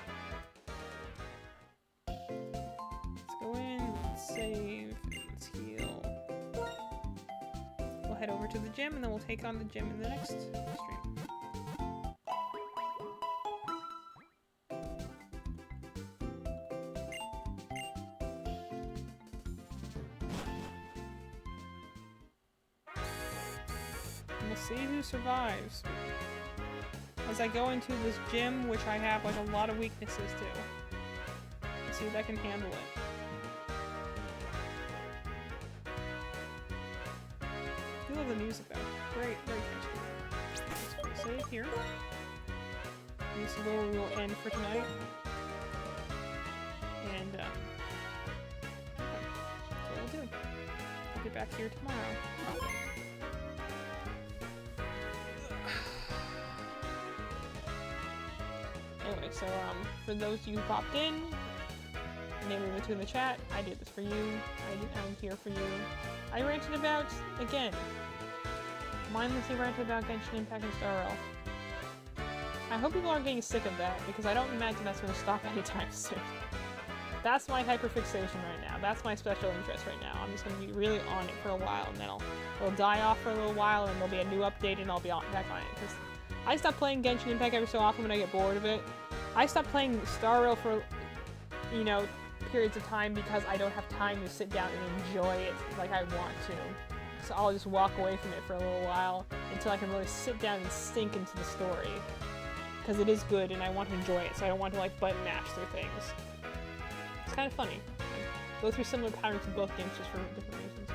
Let's go in, let's save, let's heal. We'll head over to the gym, and then we'll take on the gym in the next stream. And we'll see who survives. As I go into this gym, which I have like a lot of weaknesses to. Let's see if I can handle it. I love the music though. Great catchy. Let's go save here. And this is where we will end for tonight. And that's what we'll do. We'll get back here tomorrow. Anyway, so for those of you who popped in, name of the two in the chat, I did this for you. I'm here for you. I ranted about, again, mindlessly ranted about Genshin Impact and Star Rail. I hope people aren't getting sick of that, because I don't imagine that's going to stop anytime soon. That's my hyperfixation right now. That's my special interest right now. I'm just going to be really on it for a while, and then it'll die off for a little while, and there'll be a new update, and I'll be back on it. Because I stop playing Genshin Impact every so often when I get bored of it. I stopped playing Star Rail for, you know, periods of time because I don't have time to sit down and enjoy it like I want to. So I'll just walk away from it for a little while until I can really sit down and sink into the story. Because it is good and I want to enjoy it, so I don't want to like button mash through things. It's kind of funny. go through similar patterns in both games just for different reasons.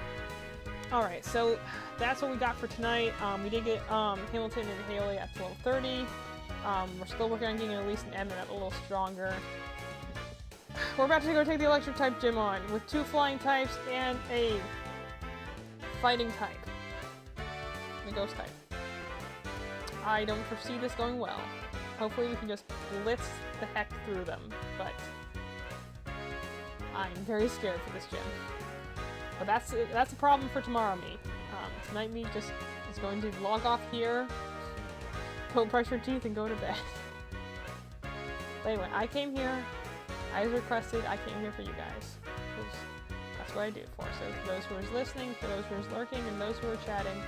Alright, so that's what we got for tonight. We did get Hamilton and Haley at level 30. We're still working on getting Elesa and Edmund a little stronger. We're about to go take the electric type gym on with 2 flying types and a fighting type. The ghost type. I don't foresee this going well. Hopefully we can just blitz the heck through them, but I'm very scared for this gym. But that's a problem for tomorrow me. Tonight me just is going to log off here, go brush your teeth, and go to bed. But anyway, I came here, as requested, I came here for you guys. That's what I do it for. So for those who are listening, for those who are lurking, and those who are chatting,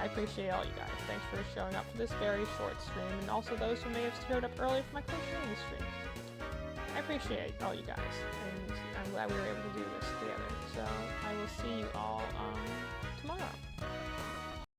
I appreciate all you guys. Thanks for showing up for this very short stream, and also those who may have showed up early for my crocheting stream. I appreciate all you guys, and I'm glad we were able to do this together. So I will see you all tomorrow.